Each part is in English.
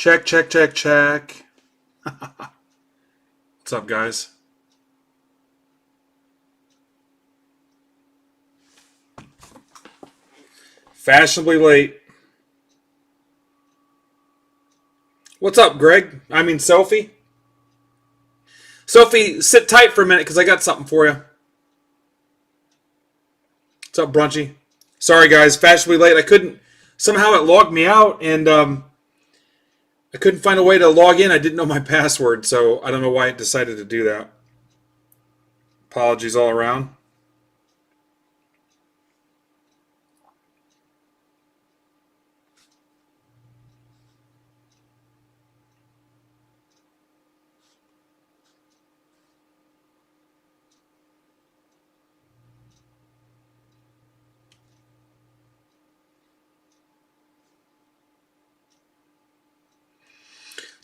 Check, check, check, check. What's up, guys? Fashionably late. What's up, Greg? I mean, Sophie. Sophie, sit tight for a minute because I got something for you. What's up, Brunchy? Sorry, guys. Fashionably late. I couldn't. Somehow it logged me out, and I couldn't find a way to log in. I didn't know my password, so I don't know why it decided to do that. Apologies all around.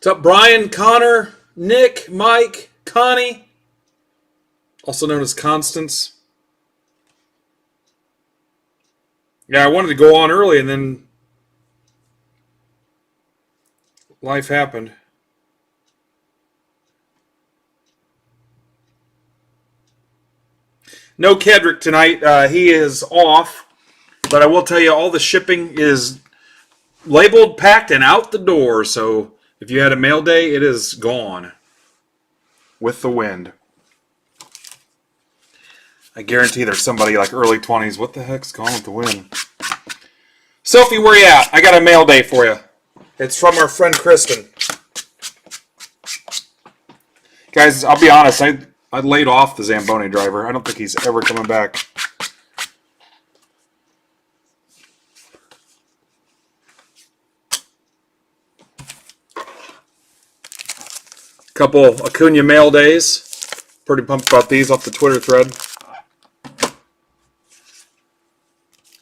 What's up, Brian, Connor, Nick, Mike, Connie, also known as Constance. Yeah, I wanted to go on early, and then life happened. No Kedrick tonight. He is off, but I will tell you all the shipping is labeled, packed, and out the door, so if you had a mail day, it is gone with the wind. I guarantee there's somebody like early 20s. What the heck's gone with the wind? Sophie, where you at? I got a mail day for you. It's from our friend Kristen. Guys, I'll be honest. I laid off the Zamboni driver. I don't think he's ever coming back. Couple Acuna mail days. Pretty pumped about these off the Twitter thread.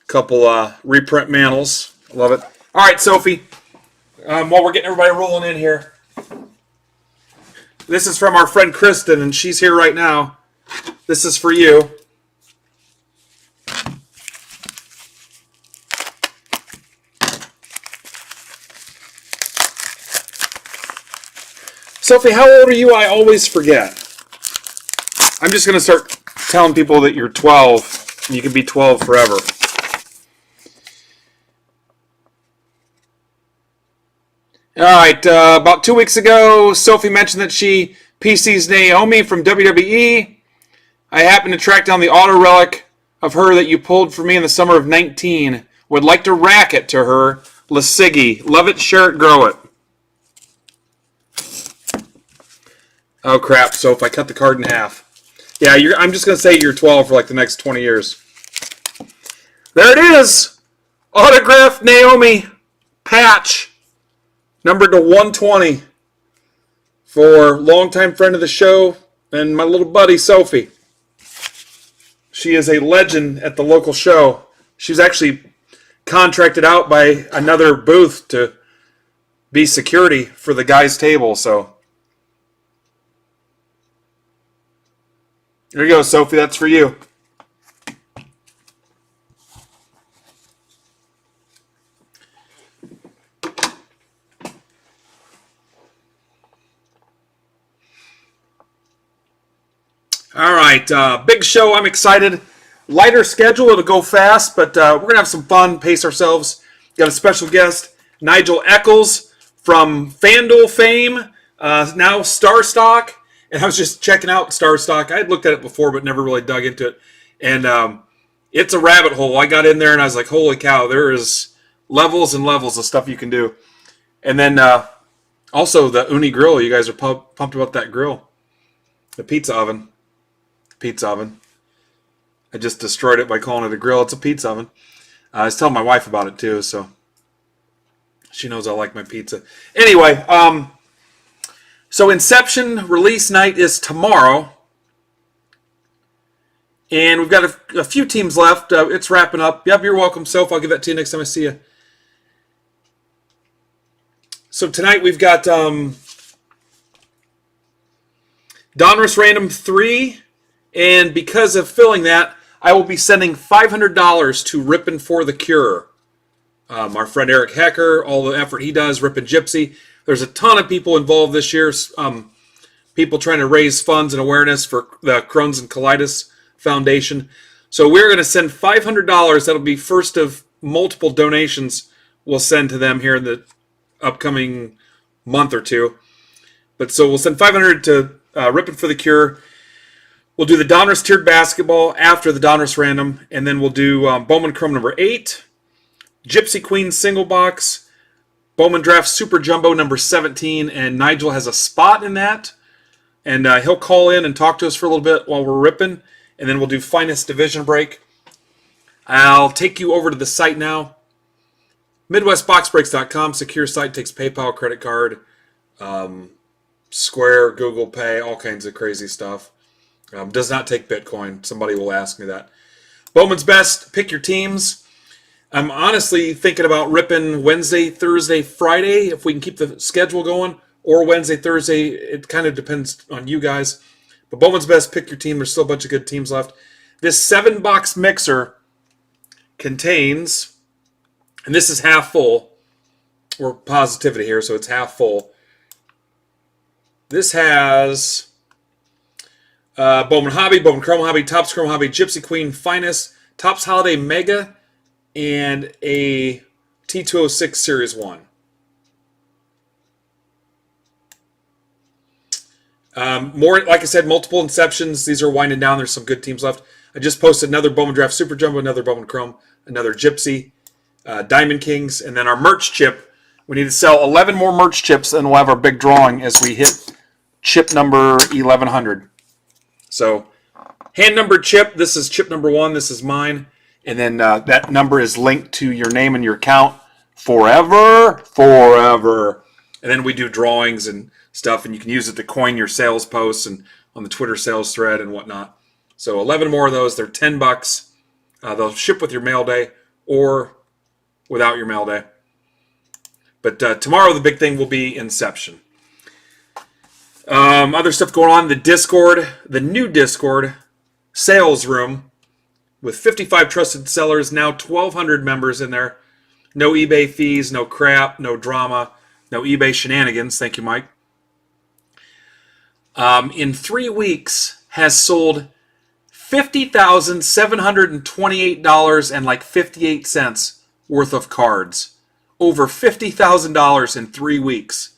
Couple reprint mantles. Love it. All right, Sophie. While we're getting everybody rolling in here. This is from our friend Kristen, and she's here right now. This is for you. Sophie, how old are you? I always forget. I'm just going to start telling people that you're 12. And you can be 12 forever. All right. About 2 weeks ago, Sophie mentioned that she PC's Naomi from WWE. I happened to track down the auto relic of her that you pulled for me in the summer of 19. Would like to rack it to her. Lasigi. Love it, share it, grow it. Oh, crap. So if I cut the card in half. Yeah, I'm just going to say you're 12 for like the next 20 years. There it is. Autographed Naomi patch. Numbered to 120. For longtime friend of the show and my little buddy, Sophie. She is a legend at the local show. She was actually contracted out by another booth to be security for the guys' table, so... There you go, Sophie. That's for you. All right. Big show. I'm excited. Lighter schedule. It'll go fast, but we're going to have some fun, pace ourselves. Got a special guest, Nigel Eccles from FanDuel fame, now Starstock. And I was just checking out Starstock. I had looked at it before, but never really dug into it. And it's a rabbit hole. I got in there, and I was like, holy cow, there is levels and levels of stuff you can do. And then also the Uni Grill. You guys are pumped about that grill. The pizza oven. Pizza oven. I just destroyed it by calling it a grill. It's a pizza oven. I was telling my wife about it, too, so she knows I like my pizza. Anyway, so Inception release night is tomorrow. And we've got a few teams left. It's wrapping up. Yep, you're welcome, Soph. I'll give that to you next time I see you. So tonight we've got Donruss Random 3. And because of filling that, I will be sending $500 to Rippin' for the Cure. Our friend Eric Hecker, all the effort he does, Rip and Gypsy. There's a ton of people involved this year. People trying to raise funds and awareness for the Crohn's and Colitis Foundation. So we're going to send $500. That'll be first of multiple donations we'll send to them here in the upcoming month or two. But so we'll send $500 to Rippin' for the Cure. We'll do the Donruss tiered basketball after the Donruss random, and then we'll do Bowman Chrome number 8, Gypsy Queen single box, Bowman Draft Super Jumbo number 17, and Nigel has a spot in that. And he'll call in and talk to us for a little bit while we're ripping, and then we'll do Finest Division Break. I'll take you over to the site now. MidwestBoxBreaks.com, secure site, takes PayPal, credit card, Square, Google Pay, all kinds of crazy stuff. Does not take Bitcoin. Somebody will ask me that. Bowman's Best, pick your teams. I'm honestly thinking about ripping Wednesday, Thursday, Friday, if we can keep the schedule going, or Wednesday, Thursday. It kind of depends on you guys. But Bowman's Best, pick your team. There's still a bunch of good teams left. This 7-box mixer contains, and this is half full. We're positivity here, so it's half full. This has Bowman Hobby, Bowman Chrome Hobby, Topps Chrome Hobby, Gypsy Queen Finest, Topps Holiday Mega, and a T206 Series 1. More, like I said, multiple inceptions. These are winding down. There's some good teams left. I just posted another Bowman Draft Super Jumbo, another Bowman Chrome, another Gypsy, Diamond Kings, and then our merch chip. We need to sell 11 more merch chips, and we'll have our big drawing as we hit chip number 1100. So, hand-numbered chip. This is chip number 1. This is mine. And then that number is linked to your name and your account forever. And then we do drawings and stuff, and you can use it to coin your sales posts and on the Twitter sales thread and whatnot. So 11 more of those. They're $10. They'll ship with your mail day or without your mail day. But tomorrow the big thing will be Inception. Other stuff going on. The Discord, the new Discord sales room with 55 trusted sellers, now 1,200 members in there. No eBay fees, no crap, no drama, no eBay shenanigans. Thank you, Mike. In 3 weeks has sold $50,728 and like 58 cents worth of cards. Over $50,000 in 3 weeks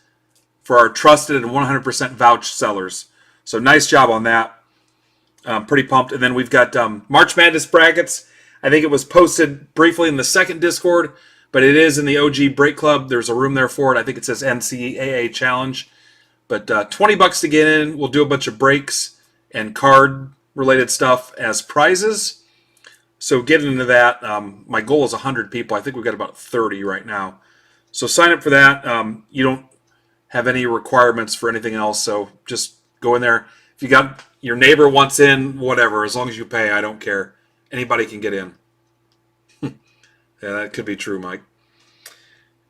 for our trusted and 100% vouched sellers. So nice job on that. Pretty pumped. And then we've got March Madness brackets. I think it was posted briefly in the second Discord, but it is in the OG Break Club. There's a room there for it. I think it says NCAA Challenge. But $20 to get in. We'll do a bunch of breaks and card-related stuff as prizes. So getting into that, my goal is 100 people. I think we've got about 30 right now. So sign up for that. You don't have any requirements for anything else, so just go in there. If you got your neighbor wants in, whatever, as long as you pay, I don't care. Anybody can get in. Yeah, that could be true, Mike.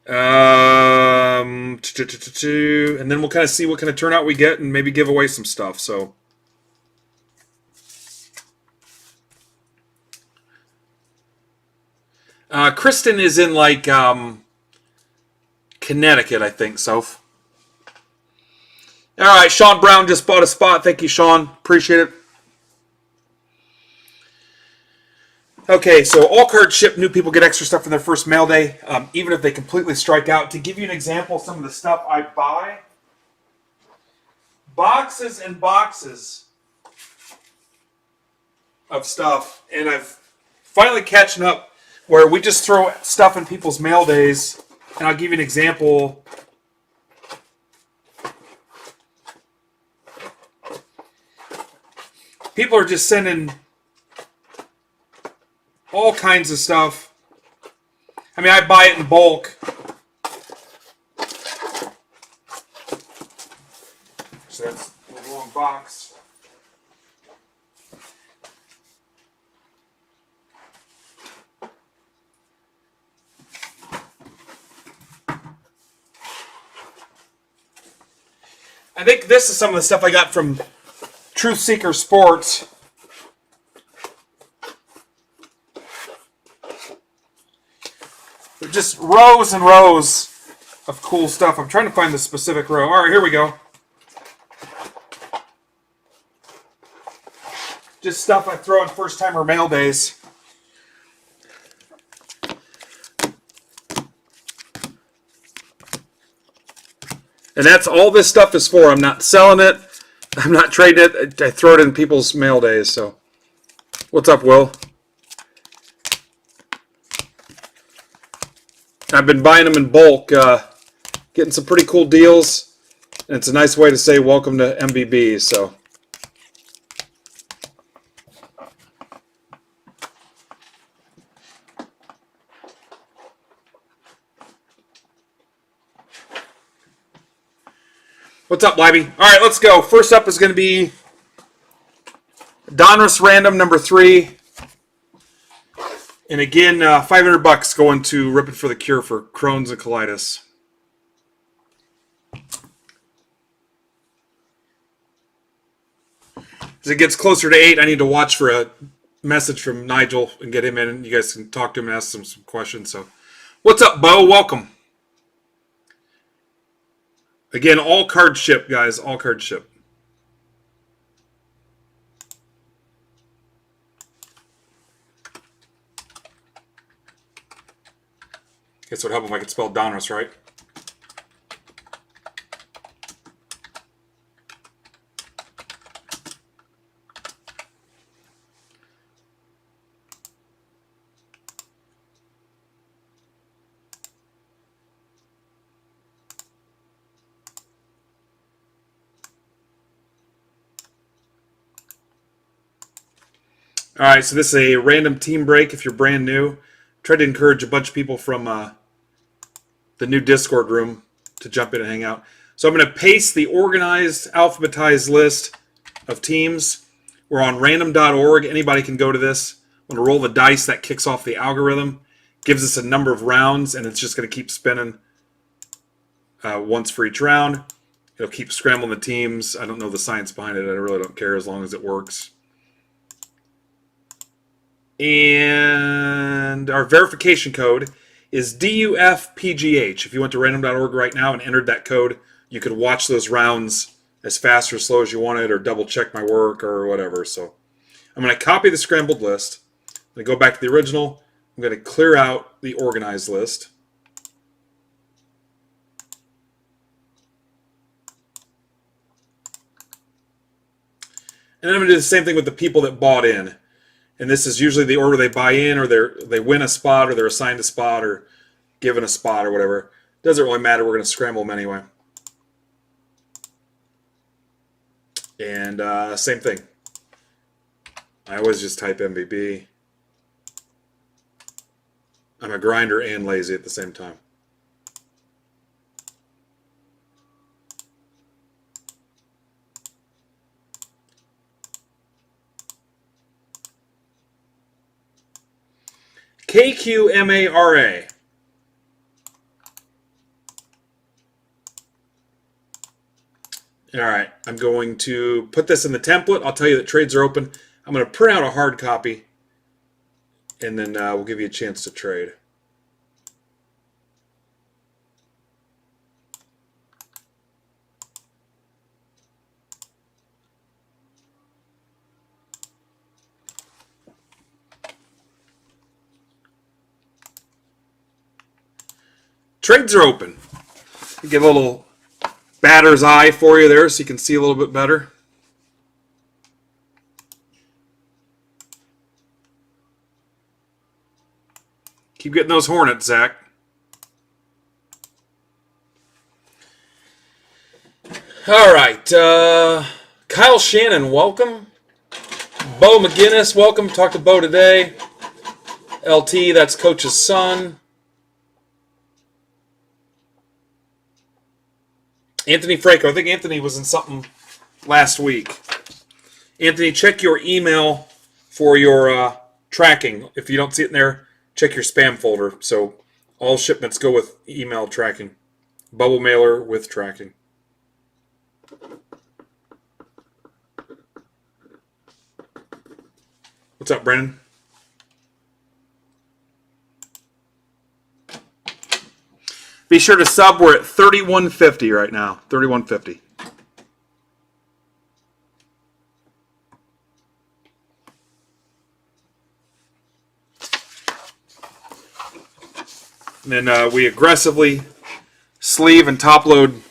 And then we'll kind of see what kind of turnout we get and maybe give away some stuff. So Kristen is in like Connecticut, I think, Soph. All right, Sean Brown just bought a spot. Thank you, Sean. Appreciate it. Okay, so all cards ship. New people get extra stuff for their first mail day, even if they completely strike out. To give you an example, some of the stuff I buy, boxes and boxes of stuff, and I've finally catching up where we just throw stuff in people's mail days, and I'll give you an example. People are just sending all kinds of stuff. I mean, I buy it in bulk. So that's the wrong box. I think this is some of the stuff I got from Truth Seeker Sports. They're just rows and rows of cool stuff. I'm trying to find the specific row. All right, here we go. Just stuff I throw on first-timer mail days. And that's all this stuff is for. I'm not selling it. I'm not trading it. I throw it in people's mail days. So, what's up, Will? I've been buying them in bulk, getting some pretty cool deals, and it's a nice way to say welcome to MBB. So, what's up, Libby? All right, let's go. First up is going to be Donruss Random number 3. And again, $500 going to Rip It for the Cure for Crohn's and colitis. As it gets closer to 8, I need to watch for a message from Nigel and get him in. And you guys can talk to him and ask him some questions. So, what's up, Bo? Welcome. Again, all card ship, guys. All card ship. Guess what would help if I could spell Donruss right. All right, so this is a random team break if you're brand new. Try to encourage a bunch of people from the new Discord room to jump in and hang out. So I'm going to paste the organized, alphabetized list of teams. We're on random.org. Anybody can go to this. I'm going to roll the dice. That kicks off the algorithm. Gives us a number of rounds, and it's just going to keep spinning once for each round. It'll keep scrambling the teams. I don't know the science behind it. I really don't care as long as it works. And our verification code is DUFPGH. If you went to random.org right now and entered that code, you could watch those rounds as fast or slow as you wanted, or double check my work or whatever. So I'm going to copy the scrambled list. I'm going to go back to the original. I'm going to clear out the organized list. And then I'm going to do the same thing with the people that bought in. And this is usually the order they buy in, or they win a spot, or they're assigned a spot, or given a spot, or whatever. Doesn't really matter. We're going to scramble them anyway. And same thing. I always just type MVB. I'm a grinder and lazy at the same time. KQMARA. All right, I'm going to put this in the template. I'll tell you that trades are open. I'm going to print out a hard copy, and then we'll give you a chance to trade. Trades are open. Get a little batter's eye for you there so you can see a little bit better. Keep getting those Hornets, Zach. All right. Kyle Shannon, welcome. Bo McGinnis, welcome. Talked to Bo today. LT, that's Coach's son. Anthony Franco. I think Anthony was in something last week. Anthony, check your email for your tracking. If you don't see it in there, check your spam folder. So all shipments go with email tracking. Bubble mailer with tracking. What's up, Brennan? Be sure to sub. We're at 31.50 right now. 31.50. And then we aggressively sleeve and top load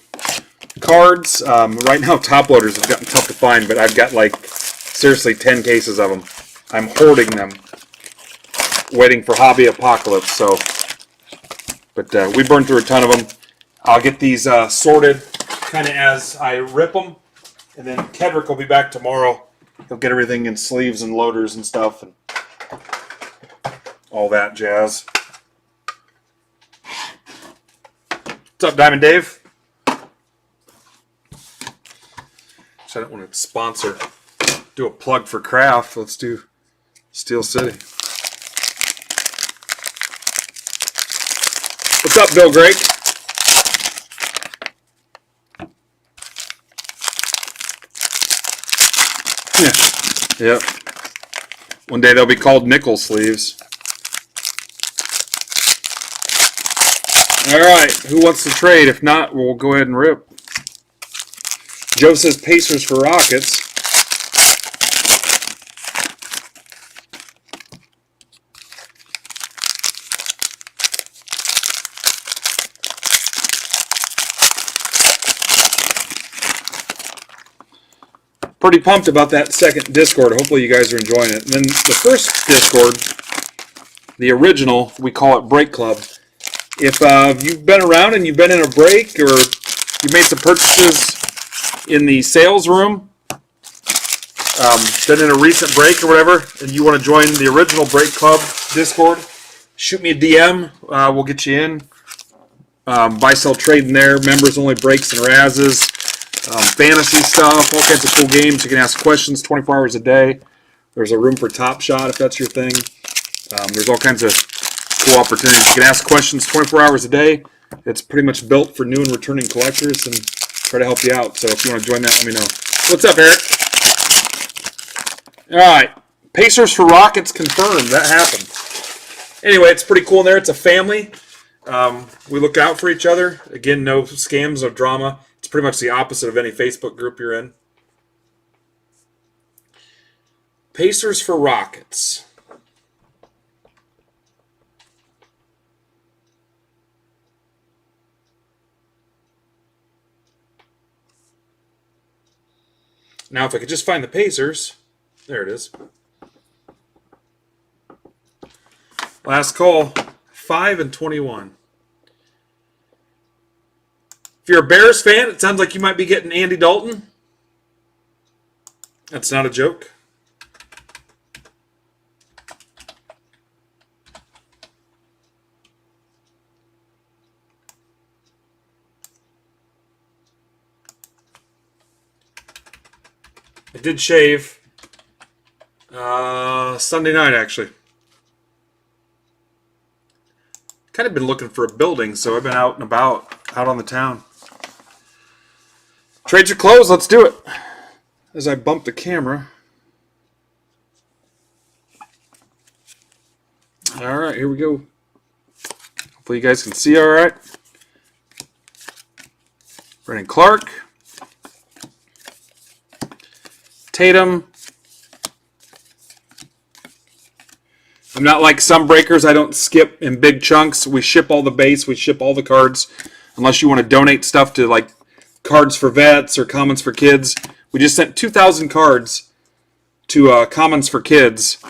cards. Right now, top loaders have gotten tough to find, but I've got like seriously 10 cases of them. I'm hoarding them, waiting for Hobby Apocalypse. So, but we burned through a ton of them. I'll get these sorted kind of as I rip them, and then Kedrick will be back tomorrow. He'll get everything in sleeves and loaders and stuff, and all that jazz. What's up, Diamond Dave? So I don't want to sponsor, do a plug for craft. Let's do Steel City. What's up, Bill Greg? Yeah. Yep. One day they'll be called nickel sleeves. All right, who wants to trade? If not, we'll go ahead and rip. Joe says Pacers for Rockets. Pretty pumped about that second Discord. Hopefully you guys are enjoying it. And then the first Discord, the original, we call it Break Club. If you've been around and you've been in a break, or you made some purchases in the sales room, been in a recent break or whatever, and you want to join the original Break Club Discord, shoot me a DM. We'll get you in. Buy, sell, trade in there. Members only breaks and razzes. Fantasy stuff, all kinds of cool games. You can ask questions 24 hours a day. There's a room for Top Shot if that's your thing. There's all kinds of cool opportunities. You can ask questions 24 hours a day. It's pretty much built for new and returning collectors and try to help you out. So if you want to join that, let me know. What's up, Eric? All right. Pacers for Rockets confirmed. That happened. Anyway, it's pretty cool in there. It's a family. We look out for each other. Again, no scams, no drama. It's pretty much the opposite of any Facebook group you're in. Pacers for Rockets. Now, if I could just find the Pacers. There it is. Last call. 5-21. If you're a Bears fan, it sounds like you might be getting Andy Dalton. That's not a joke. I did shave Sunday night, actually. Kind of been looking for a building, so I've been out and about, out on the town. Trades are closed. Let's do it. As I bump the camera. All right, here we go. Hopefully you guys can see all right. Brennan Clark. Tatum. I'm not like some breakers. I don't skip in big chunks. We ship all the base. We ship all the cards. Unless you want to donate stuff to like Cards for Vets or Commons for Kids. We just sent 2,000 cards to Commons for Kids.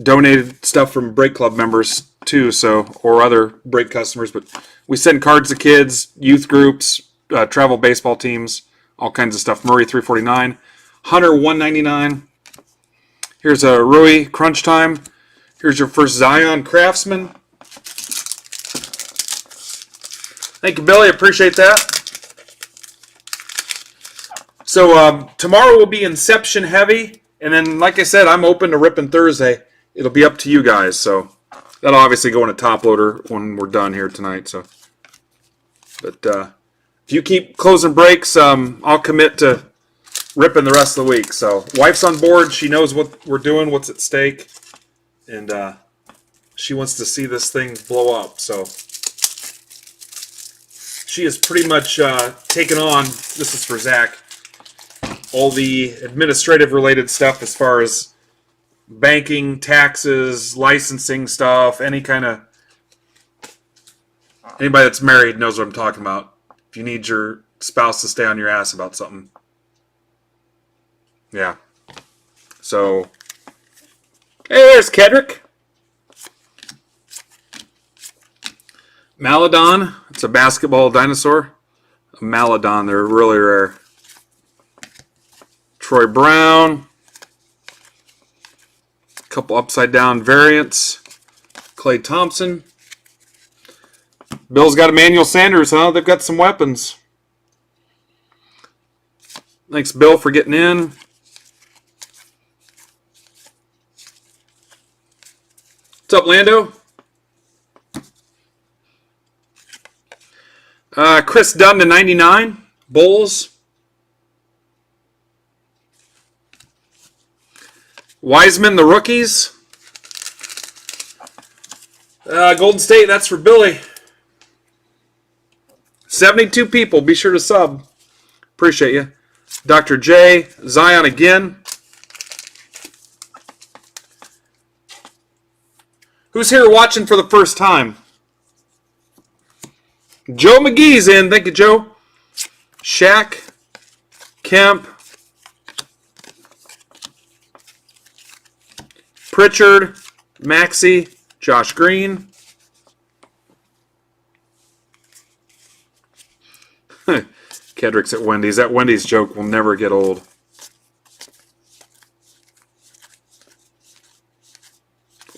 Donated stuff from Break Club members too, so, or other Break customers. But we send cards to kids, youth groups, travel baseball teams, all kinds of stuff. Murray 349, Hunter 199. Here's a Rui Crunch Time. Here's your first Zion Craftsman. Thank you, Billy. Appreciate that. So tomorrow will be Inception heavy, and then, like I said, I'm open to ripping Thursday. It'll be up to you guys. So that'll obviously go in a top loader when we're done here tonight. So, but if you keep closing breaks, I'll commit to ripping the rest of the week. So wife's on board. She knows what we're doing, what's at stake, and she wants to see this thing blow up. So she has pretty much taken on, this is for Zach, all the administrative related stuff as far as banking, taxes, licensing stuff, anybody that's married knows what I'm talking about. If you need your spouse to stay on your ass about something. Yeah. So, hey, there's Kedrick. Maladon. It's a basketball dinosaur. A Maladon. They're really rare. Troy Brown. A couple upside down variants. Klay Thompson. Bill's got Emmanuel Sanders, huh? They've got some weapons. Thanks, Bill, for getting in. What's up, Lando? Chris Dunn to 99. Bulls. Wiseman, the rookies. Golden State, that's for Billy. 72 people. Be sure to sub. Appreciate you. Dr. J. Zion again. Who's here watching for the first time? Joe McGee's in. Thank you, Joe. Shaq. Kemp. Pritchard. Maxey. Josh Green. Kedrick's at Wendy's. That Wendy's joke will never get old.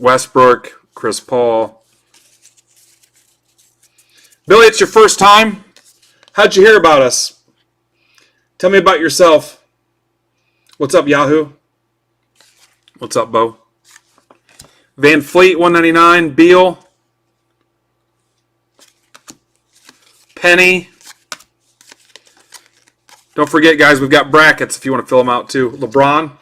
Westbrook, Chris Paul. Billy, it's your first time. How'd you hear about us? Tell me about yourself. What's up, Yahoo? What's up, Bo? Van Fleet, 199. Beal. Penny. Don't forget, guys, we've got brackets if you want to fill them out, too. LeBron.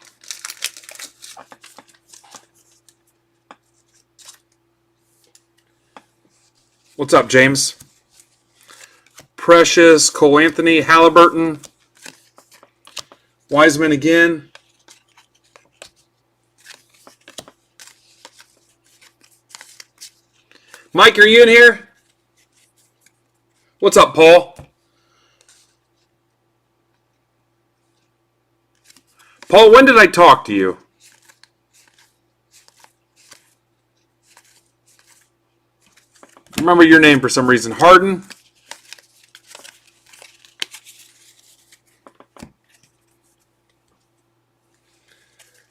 What's up, James? Precious, Cole Anthony, Halliburton. Wiseman again. Mike, are you in here? What's up, Paul? Paul, when did I talk to you? Remember your name for some reason. Harden.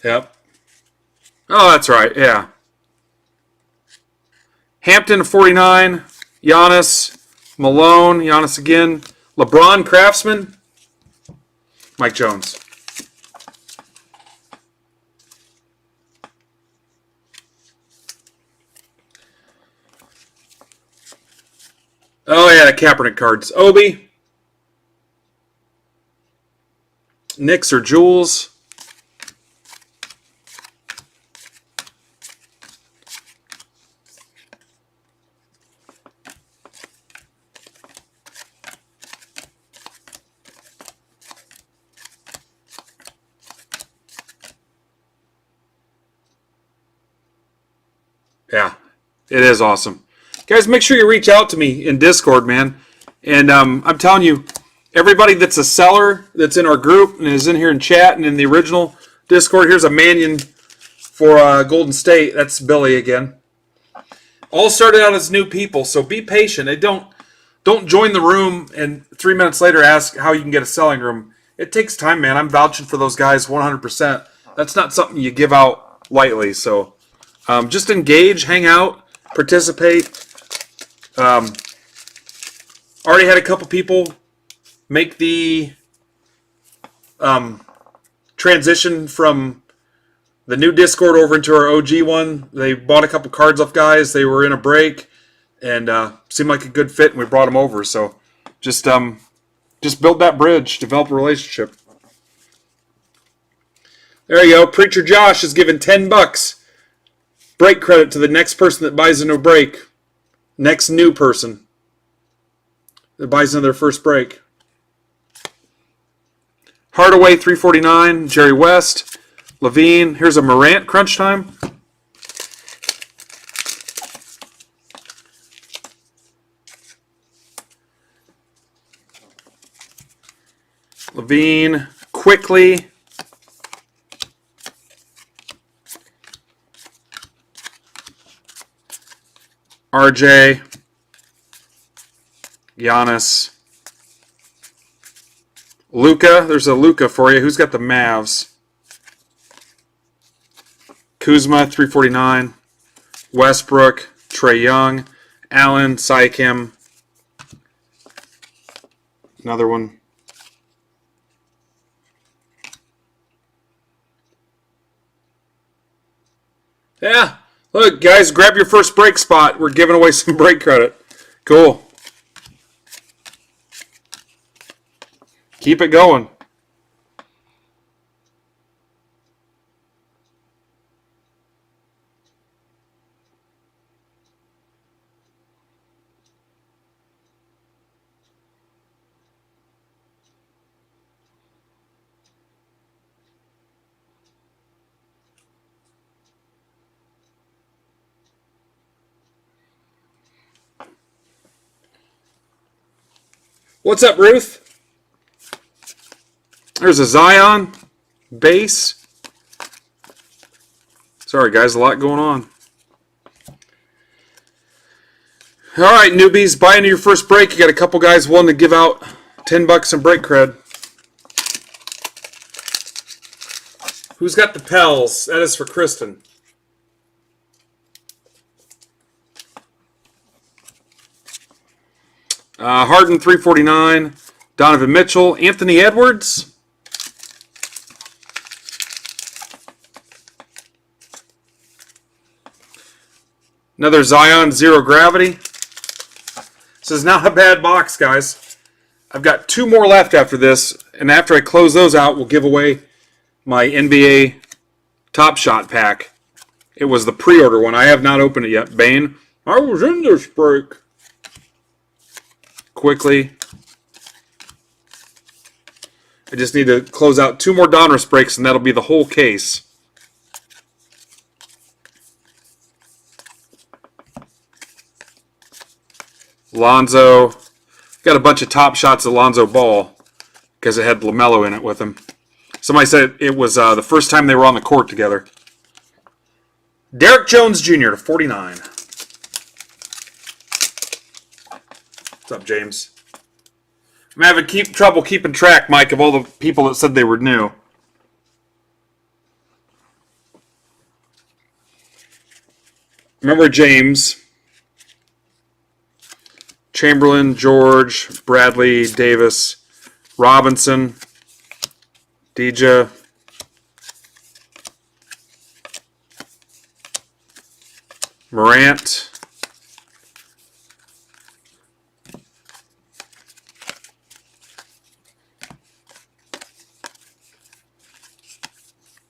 Yep. Oh, that's right. Yeah. Hampton, 49. Giannis. Malone. Giannis again. LeBron, Craftsman. Mike Jones. Oh, yeah, the Kaepernick cards. Obi. Knicks or Jules. Yeah, it is awesome. Guys, make sure you reach out to me in Discord, man. And I'm telling you, everybody that's a seller that's in our group and is in here in chat and in the original Discord, here's a Mannion for Golden State. That's Billy again. All started out as new people, so be patient. Don't join the room and 3 minutes later ask how you can get a selling room. It takes time, man. I'm vouching for those guys 100%. That's not something you give out lightly. So just engage, hang out, participate. Already had a couple people make the transition from the new Discord over into our OG one. They bought a couple cards off guys. They were in a break and seemed like a good fit, and we brought them over. So just build that bridge, develop a relationship. There you go. Preacher Josh is giving $10 break credit to the next person that buys a no break. Next new person. The Bison their first break. Hardaway, 349. Jerry West. Levine. Here's a Morant crunch time. Levine. Quickly. RJ. Giannis. Luka. There's a Luka for you. Who's got the Mavs? Kuzma, 349. Westbrook. Trae Young. Allen. Siakam. Another one. Yeah. Look, guys, grab your first break spot. We're giving away some break credit. Cool. Keep it going. What's up, Ruth? There's a Zion base. Sorry, guys, a lot going on. All right, newbies, buy into your first break. You got a couple guys willing to give out $10 in break cred. Who's got the Pels? That is for Kristen. Harden, 349. Donovan Mitchell. Anthony Edwards. Another Zion, zero gravity. This is not a bad box, guys. I've got 2 more left after this, and after I close those out, we'll give away my NBA Top Shot pack. It was the pre-order one. I have not opened it yet. Bane, I was in this break. Quickly. I just need to close out 2 more Donruss breaks, and that'll be the whole case. Lonzo. Got a bunch of top shots of Lonzo Ball because it had LaMelo in it with him. Somebody said it was the first time they were on the court together. Derek Jones Jr. to 49. What's up, James? I'm having trouble keeping track, Mike, of all the people that said they were new. Remember James, Chamberlain, George, Bradley, Davis, Robinson, Deja, Morant,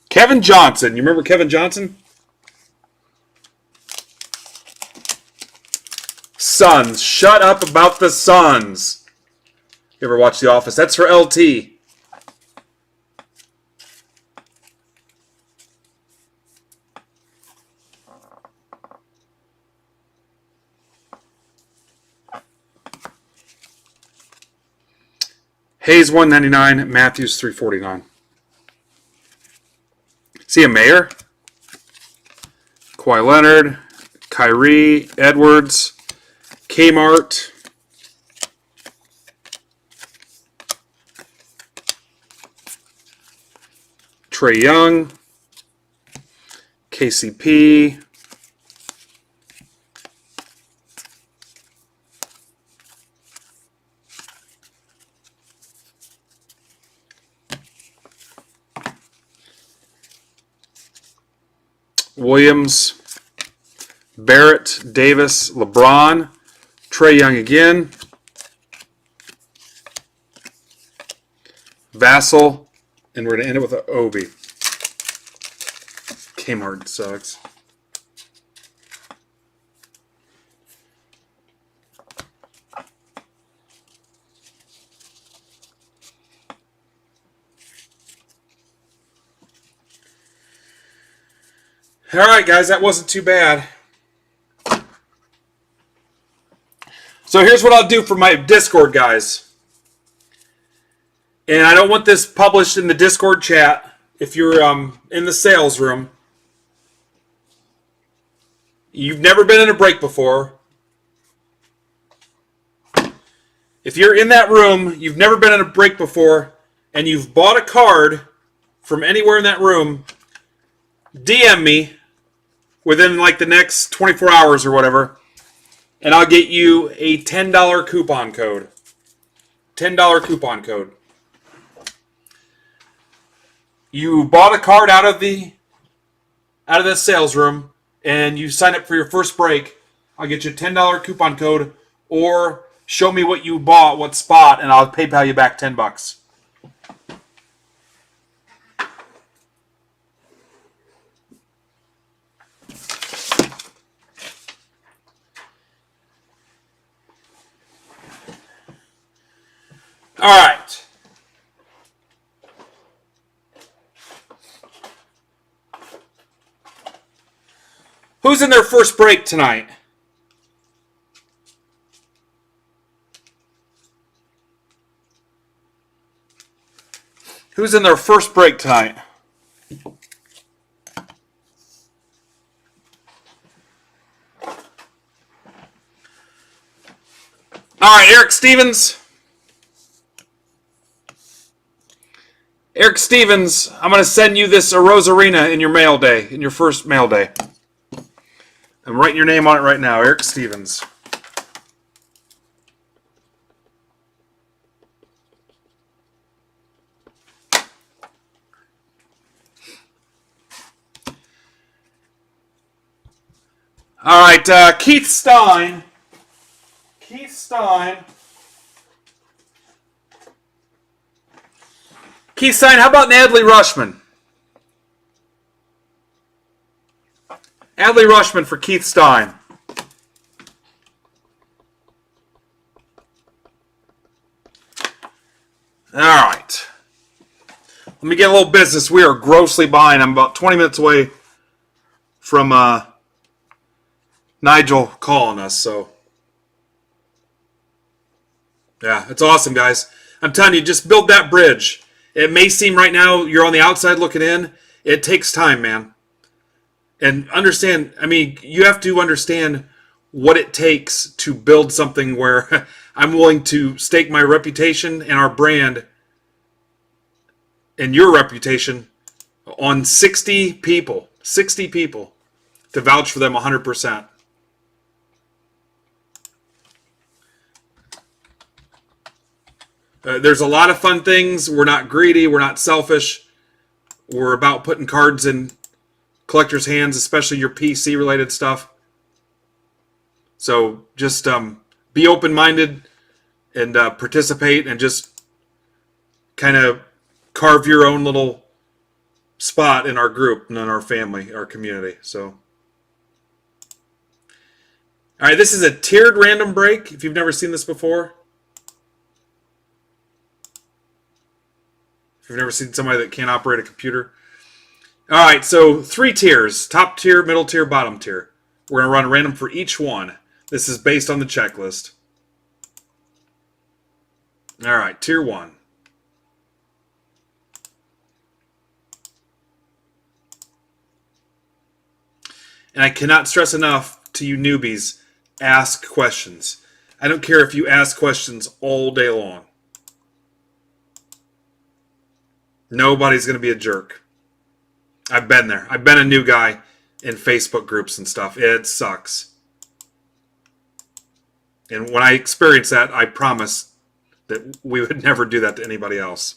Kevin Johnson. You remember Kevin Johnson? Suns. Shut up about the Suns. You ever watch The Office? That's for LT. Hayes 199, Matthews 349. See a Mayor? Kawhi Leonard, Kyrie, Edwards, Kmart, Trae Young, KCP, Williams, Barrett, Davis, LeBron, Trae Young again, Vassell, and we're going to end it with an Obi. Kmart sucks. All right, guys, that wasn't too bad. So here's what I'll do for my Discord guys. And I don't want this published in the Discord chat. If you're in the sales room, you've never been in a break before. If you're in that room, you've never been in a break before, and you've bought a card from anywhere in that room, DM me within like the next 24 hours or whatever, and I'll get you a $10 coupon code. $10 coupon code. You bought a card out of the sales room, and you sign up for your first break. I'll get you a $10 coupon code, or show me what you bought, what spot, and I'll PayPal you back $10. All right. Who's in their first break tonight? Who's in their first break tonight? All right, Eric Stevens. Eric Stevens, I'm going to send you this Rosarina in your mail day, in your first mail day. I'm writing your name on it right now, Eric Stevens. All right, Keith Stein. Keith Stein. Keith Stein, how about Adley Rushman? Adley Rushman for Keith Stein. All right. Let me get a little business. We are grossly behind. I'm about 20 minutes away from Nigel calling us. So, yeah, it's awesome, guys. I'm telling you, just build that bridge. It may seem right now you're on the outside looking in. It takes time, man. And understand, I mean, you have to understand what it takes to build something where I'm willing to stake my reputation and our brand and your reputation on 60 people. 60 people to vouch for them 100%. There's a lot of fun things. We're not greedy. We're not selfish. We're about putting cards in collectors' hands, especially your PC-related stuff. So just be open-minded and participate and just kind of carve your own little spot in our group and in our family, our community. So, all right, this is a tiered random break. If you've never seen this before. If you've never seen somebody that can't operate a computer. All right, so 3 tiers. Top tier, middle tier, bottom tier. We're going to run random for each one. This is based on the checklist. All right, tier 1. And I cannot stress enough to you newbies, ask questions. I don't care if you ask questions all day long. Nobody's going to be a jerk. I've been there. I've been a new guy in Facebook groups and stuff. It sucks. And when I experienced that, I promised that we would never do that to anybody else.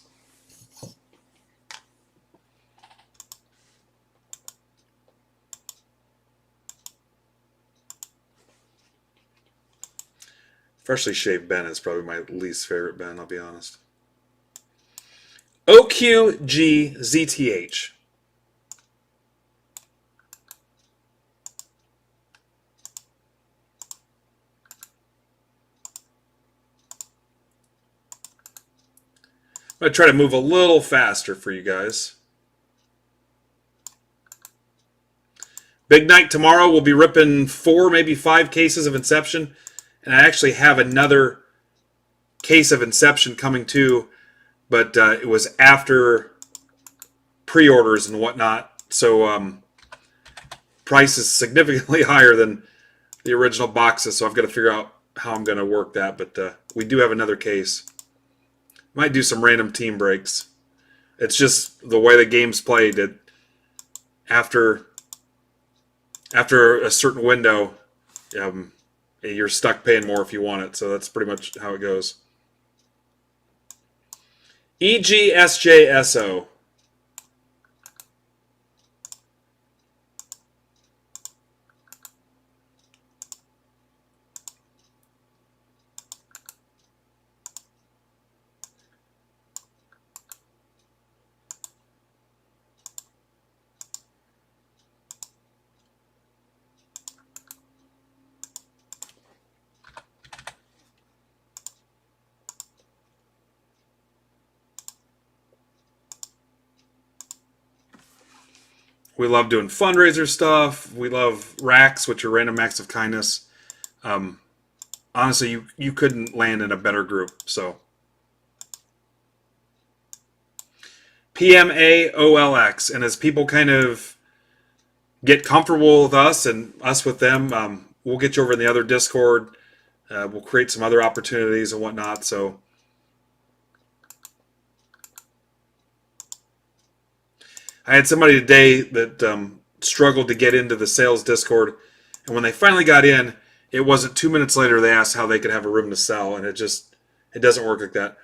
Freshly shaved Ben is probably my least favorite Ben, I'll be honest. OQGZTH. I'm going to try to move a little faster for you guys. Big night tomorrow. We'll be ripping 4, maybe 5 cases of Inception. And I actually have another case of Inception coming too. But it was after pre-orders and whatnot. So price is significantly higher than the original boxes. So I've got to figure out how I'm going to work that. But we do have another case. Might do some random team breaks. It's just the way the game's played. After a certain window, you're stuck paying more if you want it. So that's pretty much how it goes. EGSJSO. We love doing fundraiser stuff. We love racks, which are random acts of kindness. Honestly, you couldn't land in a better group. So PMAOLX. And as people kind of get comfortable with us and us with them, we'll get you over in the other Discord. We'll create some other opportunities and whatnot. So I had somebody today that struggled to get into the sales Discord, and when they finally got in, it wasn't 2 minutes later they asked how they could have a room to sell, and it doesn't work like that.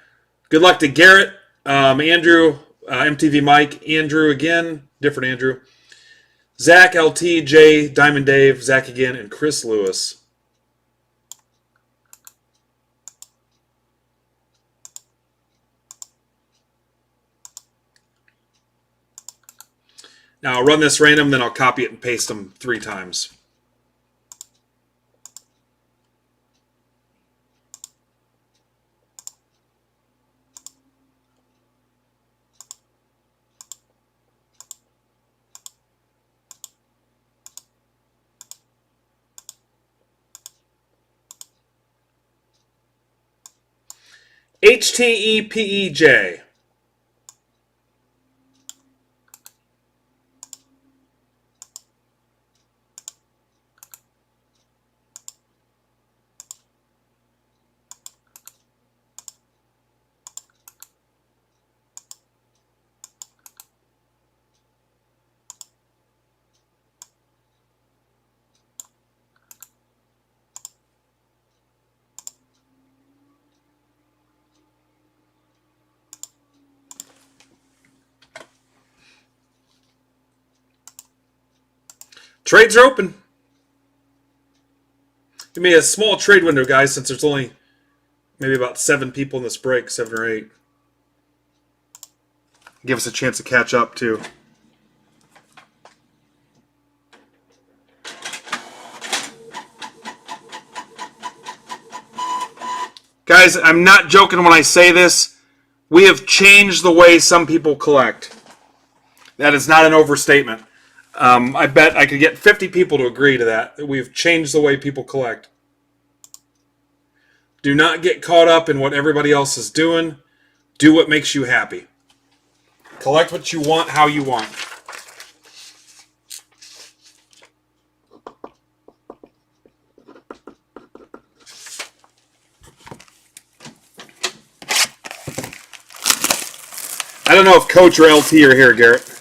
Good luck to Garrett, Andrew, MTV Mike, Andrew again, different Andrew, Zach, LT, Jay, Diamond Dave, Zach again, and Chris Lewis. Now I'll run this random, then I'll copy it and paste them 3 times. HTEPEJ. Trades are open. Give me a small trade window, guys, since there's only maybe about 7 people in this break, 7 or 8. Give us a chance to catch up, too. Guys, I'm not joking when I say this. We have changed the way some people collect. That is not an overstatement. I bet I could get 50 people to agree to that we've changed the way people collect. Do not get caught up in what everybody else is doing. Do what makes you happy. Collect what you want, how you want. I don't know if Coach or LT are here, Garrett.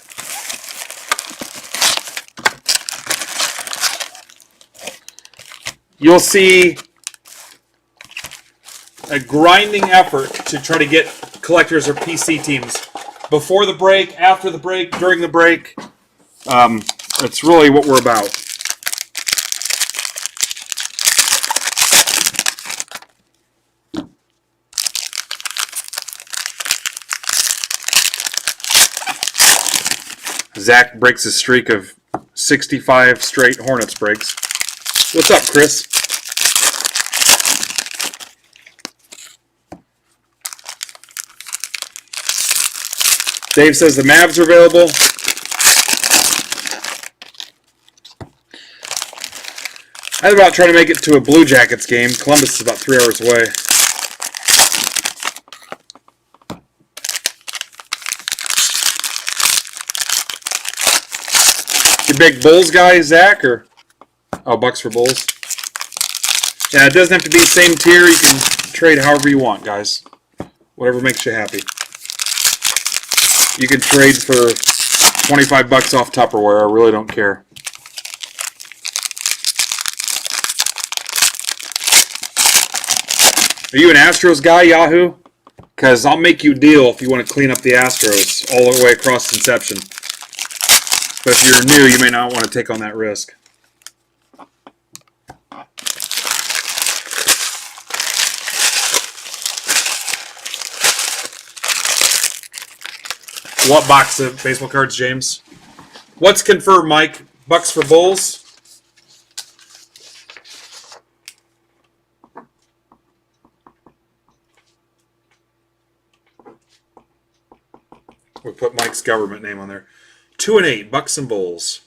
You'll see a grinding effort to try to get collectors or PC teams before the break, after the break, during the break. That's really what we're about. Zach breaks his streak of 65 straight Hornets breaks. What's up, Chris? Dave says the Mavs are available. I was about trying to make it to a Blue Jackets game. Columbus is about 3 hours away. You big Bulls guy, Zach, or Bucks for Bulls? Yeah, it doesn't have to be the same tier. You can trade however you want, guys. Whatever makes you happy. You can trade for $25 off Tupperware. I really don't care. Are you an Astros guy, Yahoo? Because I'll make you a deal if you want to clean up the Astros all the way across Inception. But if you're new, you may not want to take on that risk. What box of baseball cards, James? What's confirmed, Mike? Bucks for Bulls? We put Mike's government name on there. 2 and 8, Bucks and Bulls.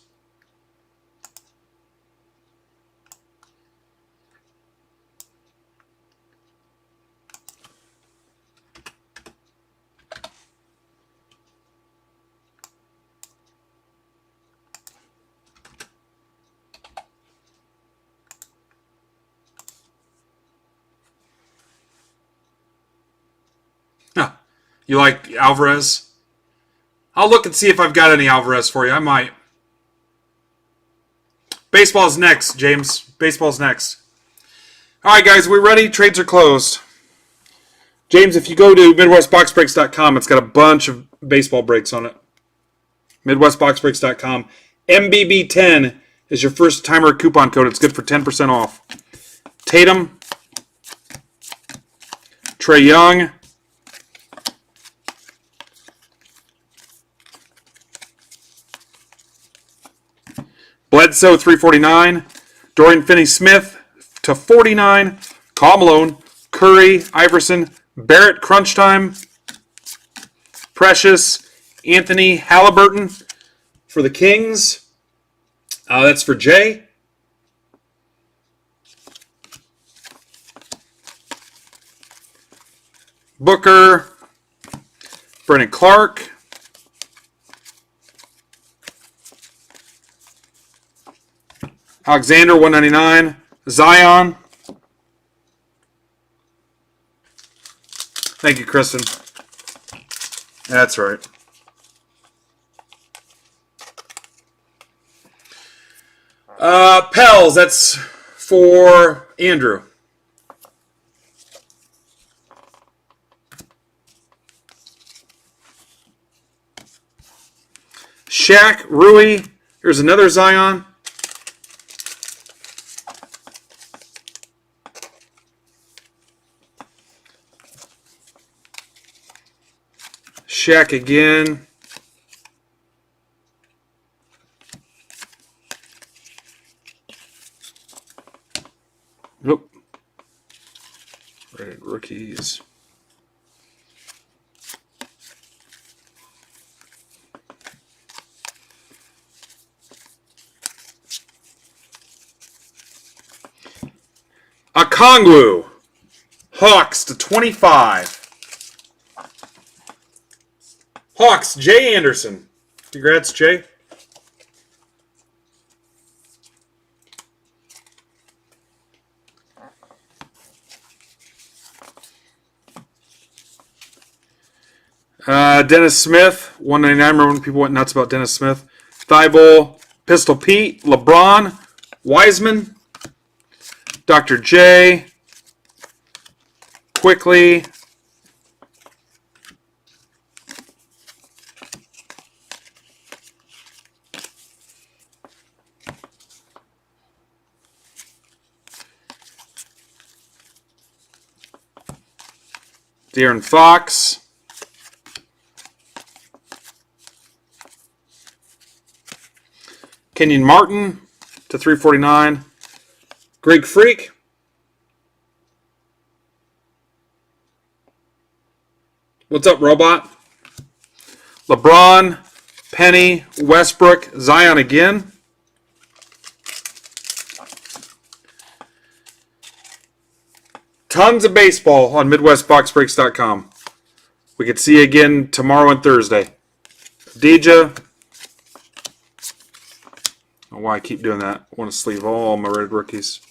Huh. You like Alvarez? I'll look and see if I've got any Alvarez for you. I might. Baseball's next, James. Baseball's next. All right, guys, we ready? Trades are closed. James, if you go to MidwestBoxBreaks.com, it's got a bunch of baseball breaks on it. MidwestBoxBreaks.com. MBB10 is your first timer coupon code. It's good for 10% off. Tatum. Trae Young. Bledsoe, 349. Dorian Finney-Smith to 49. Karl Malone, Curry, Iverson, Barrett, crunch time. Precious, Anthony Halliburton for the Kings. That's for Jay. Booker, Brennan Clark. Alexander, 199. Zion. Thank you, Kristen. That's right. Pels, that's for Andrew. Shaq, Rui. Here's another Zion. Shaq again. Nope. Right, rookies. Okongwu. Hawks to 25. Hawks, Jay Anderson. Congrats, Jay. Dennis Smith, 199. Remember when people went nuts about Dennis Smith? Thibault, Pistol Pete, LeBron, Wiseman, Dr. J, Quickly, De'Aaron Fox, Kenyon Martin to 349. Greg Freak. What's up, Robot? LeBron, Penny, Westbrook, Zion again. tons of baseball on MidwestBoxBreaks.com. We could see you again tomorrow and Thursday. Deja. I don't know why I keep doing that. I want to sleeve all my red rookies.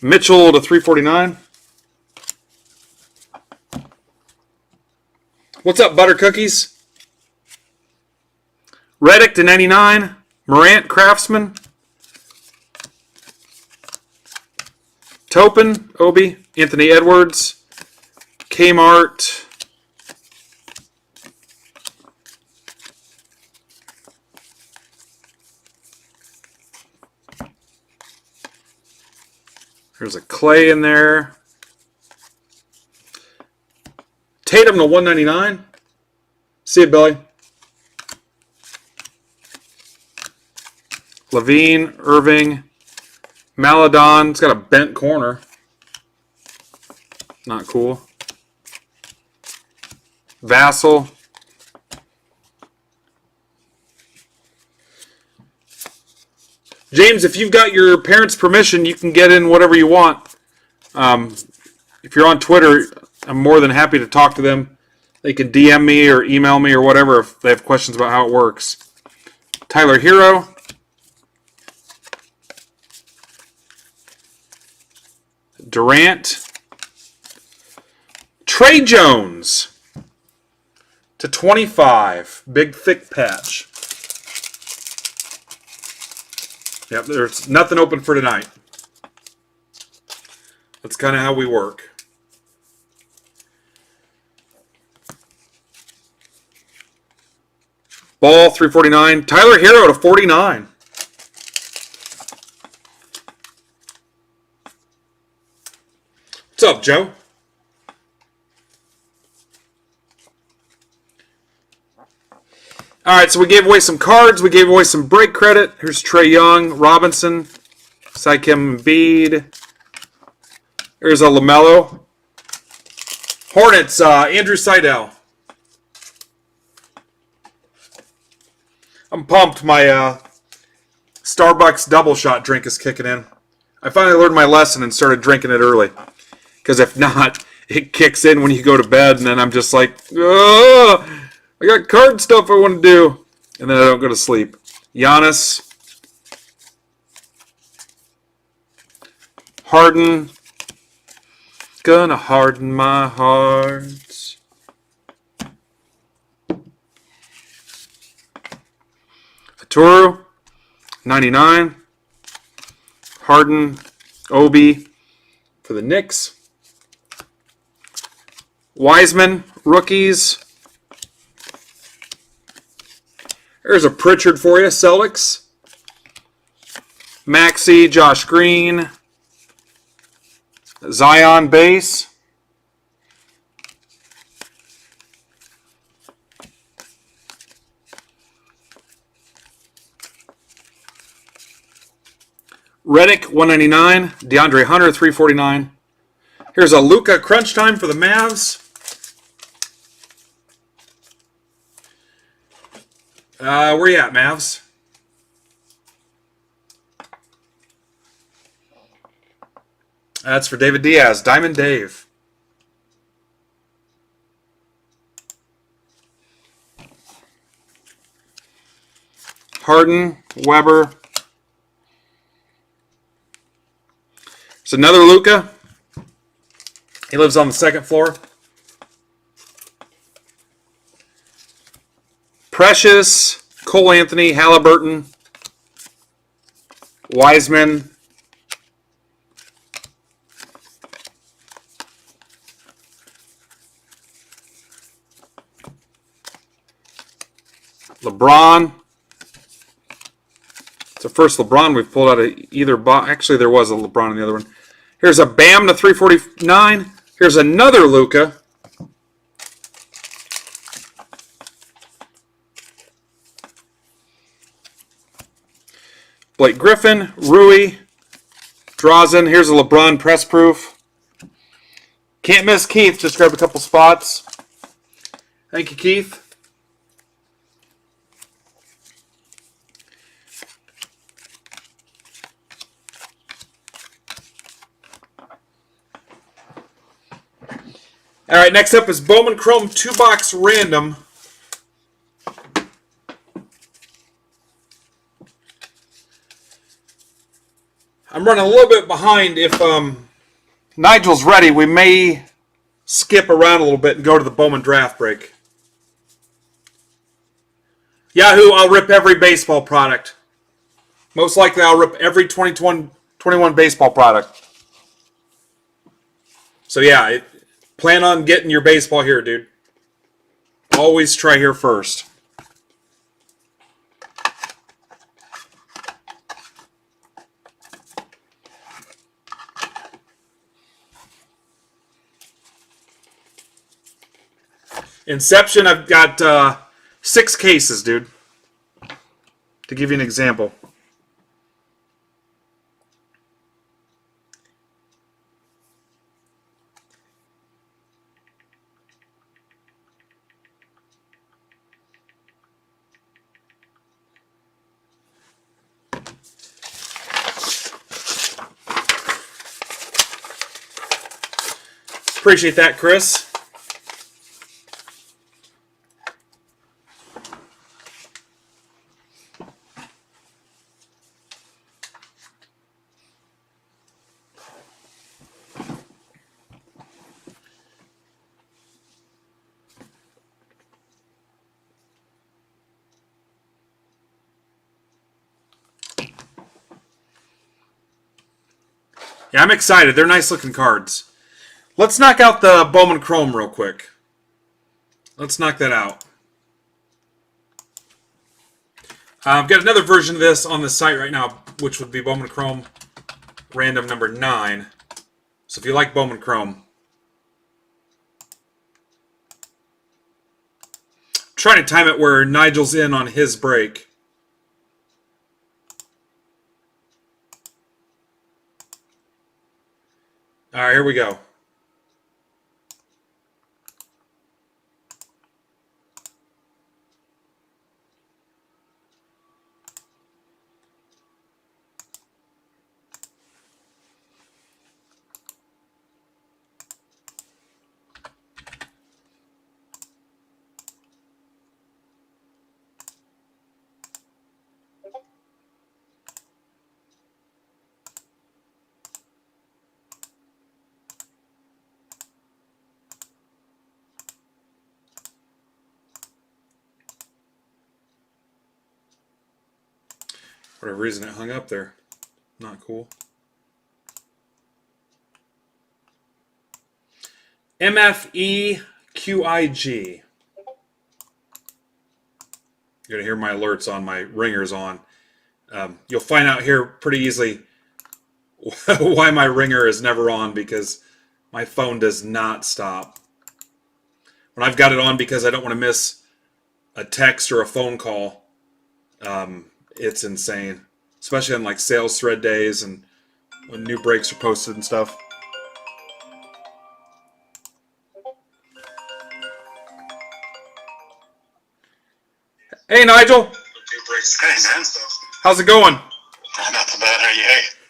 Mitchell to 349. What's up, Butter Cookies? Reddick to 99. Morant, Craftsman. Topin, Obi. Anthony Edwards. Kmart. There's a Clay in there. Tatum to 199. See it, Billy. Levine, Irving, Maladon. It's got a bent corner. Not cool. Vassell. James, if you've got your parents' permission, you can get in whatever you want. If you're on Twitter, I'm more than happy to talk to them. They can DM me or email me or whatever if they have questions about how it works. Tyler Hero. Durant. Trey Jones to 25. Big, thick patch. Yep, there's nothing open for tonight. That's kind of how we work. Ball, 349. Tyler Hero to 49. What's up, Joe? All right, so we gave away some cards. We gave away some break credit. Here's Trae Young, Robinson, Sycam Embiid. Here's a LaMelo. Hornets, Andrew Seidel. I'm pumped. My Starbucks double shot drink is kicking in. I finally learned my lesson and started drinking it early. Because if not, it kicks in when you go to bed, and then I'm just like, oh, I got card stuff I want to do. And then I don't go to sleep. Giannis. Harden. Gonna harden my heart. Toro, 99. Harden, Obi for the Knicks. Wiseman, rookies. There's a Pritchard for you, Celtics. Maxey, Josh Green. Zion base. Reddick, 199. DeAndre Hunter, 349. Here's a Luka crunch time for the Mavs. Where you at, Mavs? That's for David Diaz. Diamond Dave. Harden, Weber. It's another Luka. He lives on the second floor. Precious, Cole Anthony, Halliburton, Wiseman. LeBron. It's the first LeBron we've pulled out of either box. Actually, there was a LeBron in the other one. Here's a Bam to 349. Here's another Luka. Blake Griffin, Rui, Drazen. Here's a LeBron press proof. Can't miss Keith. Just grabbed a couple spots. Thank you, Keith. All right, next up is Bowman Chrome 2-box random. I'm running a little bit behind. If Nigel's ready, we may skip around a little bit and go to the Bowman draft break. Yahoo, I'll rip every baseball product. Most likely I'll rip every 2021 baseball product. So yeah, plan on getting your baseball here, dude. Always try here first. Inception, I've got 6 cases, dude. To give you an example. Appreciate that, Chris. Yeah, I'm excited. They're nice looking cards. Let's knock out the Bowman Chrome real quick. Let's knock that out. I've got another version of this on the site right now, which would be Bowman Chrome random number 9. So if you like Bowman Chrome, I'm trying to time it where Nigel's in on his break. All right, here we go. For whatever reason, it hung up there. Not cool. MFEQIG. You're going to hear my alerts on, my ringers on. You'll find out here pretty easily why my ringer is never on, because my phone does not stop. When I've got it on because I don't want to miss a text or a phone call, it's insane. Especially on like sales thread days and when new breaks are posted and stuff. Hey, Nigel. Hey, man. How's it going? Not too bad. How are you?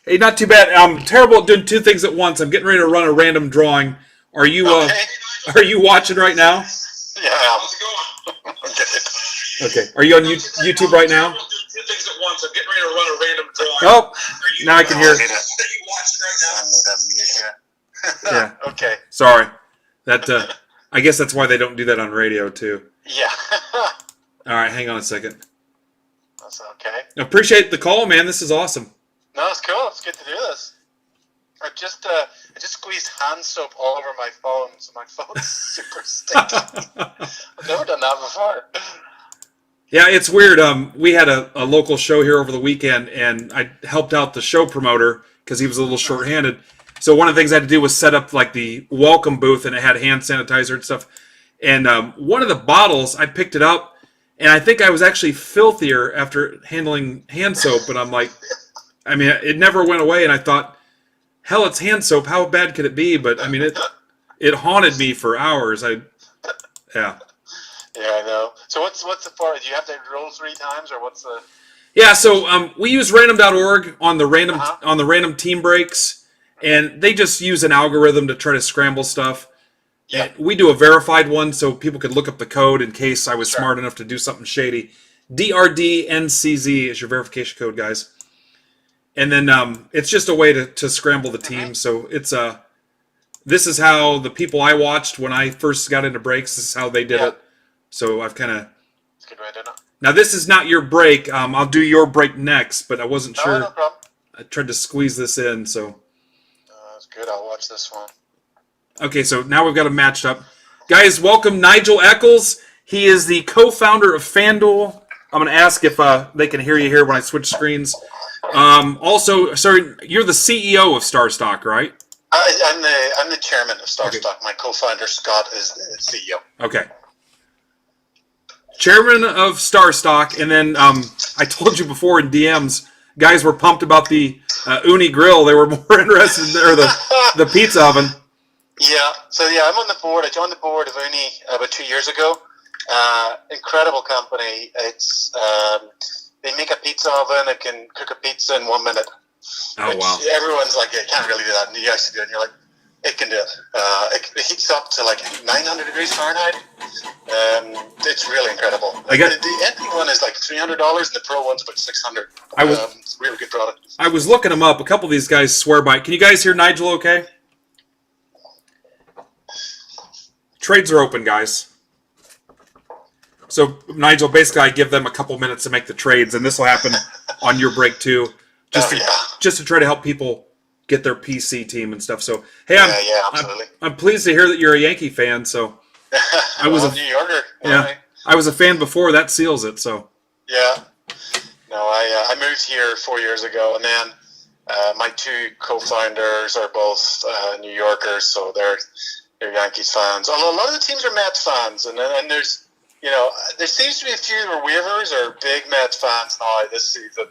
Hey, not too bad. I'm terrible at doing 2 things at once. I'm getting ready to run a random drawing. Are you watching right now? Yeah. How's it going? Okay. Are you on YouTube right now? 2 things at once. I'm getting ready to run a random drawing. Oh, now I can hear. Are you watching right now? Yeah. Okay. Sorry. That I guess that's why they don't do that on radio too. Yeah. All right, hang on a second. That's okay. I appreciate the call, man. This is awesome. No, it's cool. It's good to do this. I just squeezed hand soap all over my phone, so my phone's super sticky. I've never done that before. Yeah, it's weird. We had a local show here over the weekend, and I helped out the show promoter because he was a little short-handed. So one of the things I had to do was set up like the welcome booth, and it had hand sanitizer and stuff. And one of the bottles, I picked it up, and I think I was actually filthier after handling hand soap. But I'm like, I mean, it never went away, and I thought, hell, it's hand soap. How bad could it be? But I mean, it haunted me for hours. Yeah. Yeah, I know. So what's the for? Do you have to roll 3 times, or what's the? Yeah, so we use random.org on the random team breaks, and they just use an algorithm to try to scramble stuff. Yeah, And we do a verified one so people could look up the code in case I was sure. smart enough to do something shady. DRDNCZ is your verification code, guys. And then it's just a way to scramble the team. So it's this is how the people I watched when I first got into breaks. This is how they did it. So I've kind of. It's a good way to know. Now this is not your break. I'll do your break next, but I wasn't sure. No problem. I tried to squeeze this in. So. That's good. I'll watch this one. Okay, so now we've got them matched up. Guys, welcome Nigel Eccles. He is the co-founder of FanDuel. I'm going to ask if they can hear you here when I switch screens. Also, sorry, you're the CEO of StarStock, right? I'm the chairman of StarStock. Okay. My co-founder Scott is the CEO. Okay. Chairman of StarStock, and then I told you before in DMs, guys were pumped about the Uni Grill. They were more interested in the pizza oven. Yeah, so I'm on the board. I joined the board of Uni about 2 years ago. Incredible company. It's they make a pizza oven. It can cook a pizza in 1 minute. Oh wow! Everyone's like, you can't really do that, and you guys do it. And you're like, it can do it. It heats up to like 900 degrees Fahrenheit. It's really incredible. The entry one is like $300, and the pro one's about $600. It's a really good product. I was looking them up. A couple of these guys swear by it. Can you guys hear Nigel? Okay. Trades are open, guys. So, Nigel, basically I give them a couple minutes to make the trades, and this will happen on your break too, just to try to help people get their PC team and stuff. So, hey, absolutely. I'm pleased to hear that you're a Yankee fan. So, I was a New Yorker. Yeah, I was a fan before. That seals it. So, yeah. No, I moved here 4 years ago, and then my 2 co-founders are both New Yorkers, so they're Yankees fans. Although a lot of the teams are Mets fans, and there's, there seems to be a few waivers or big Mets fans now this season.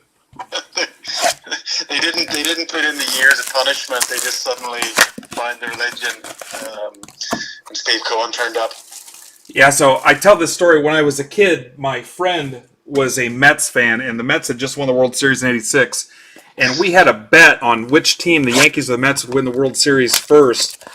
they didn't put in the years of punishment. They just suddenly find their legend, and Steve Cohen turned up. Yeah, so I tell this story. When I was a kid, my friend was a Mets fan, and the Mets had just won the World Series in '86, and we had a bet on which team, the Yankees or the Mets, would win the World Series first.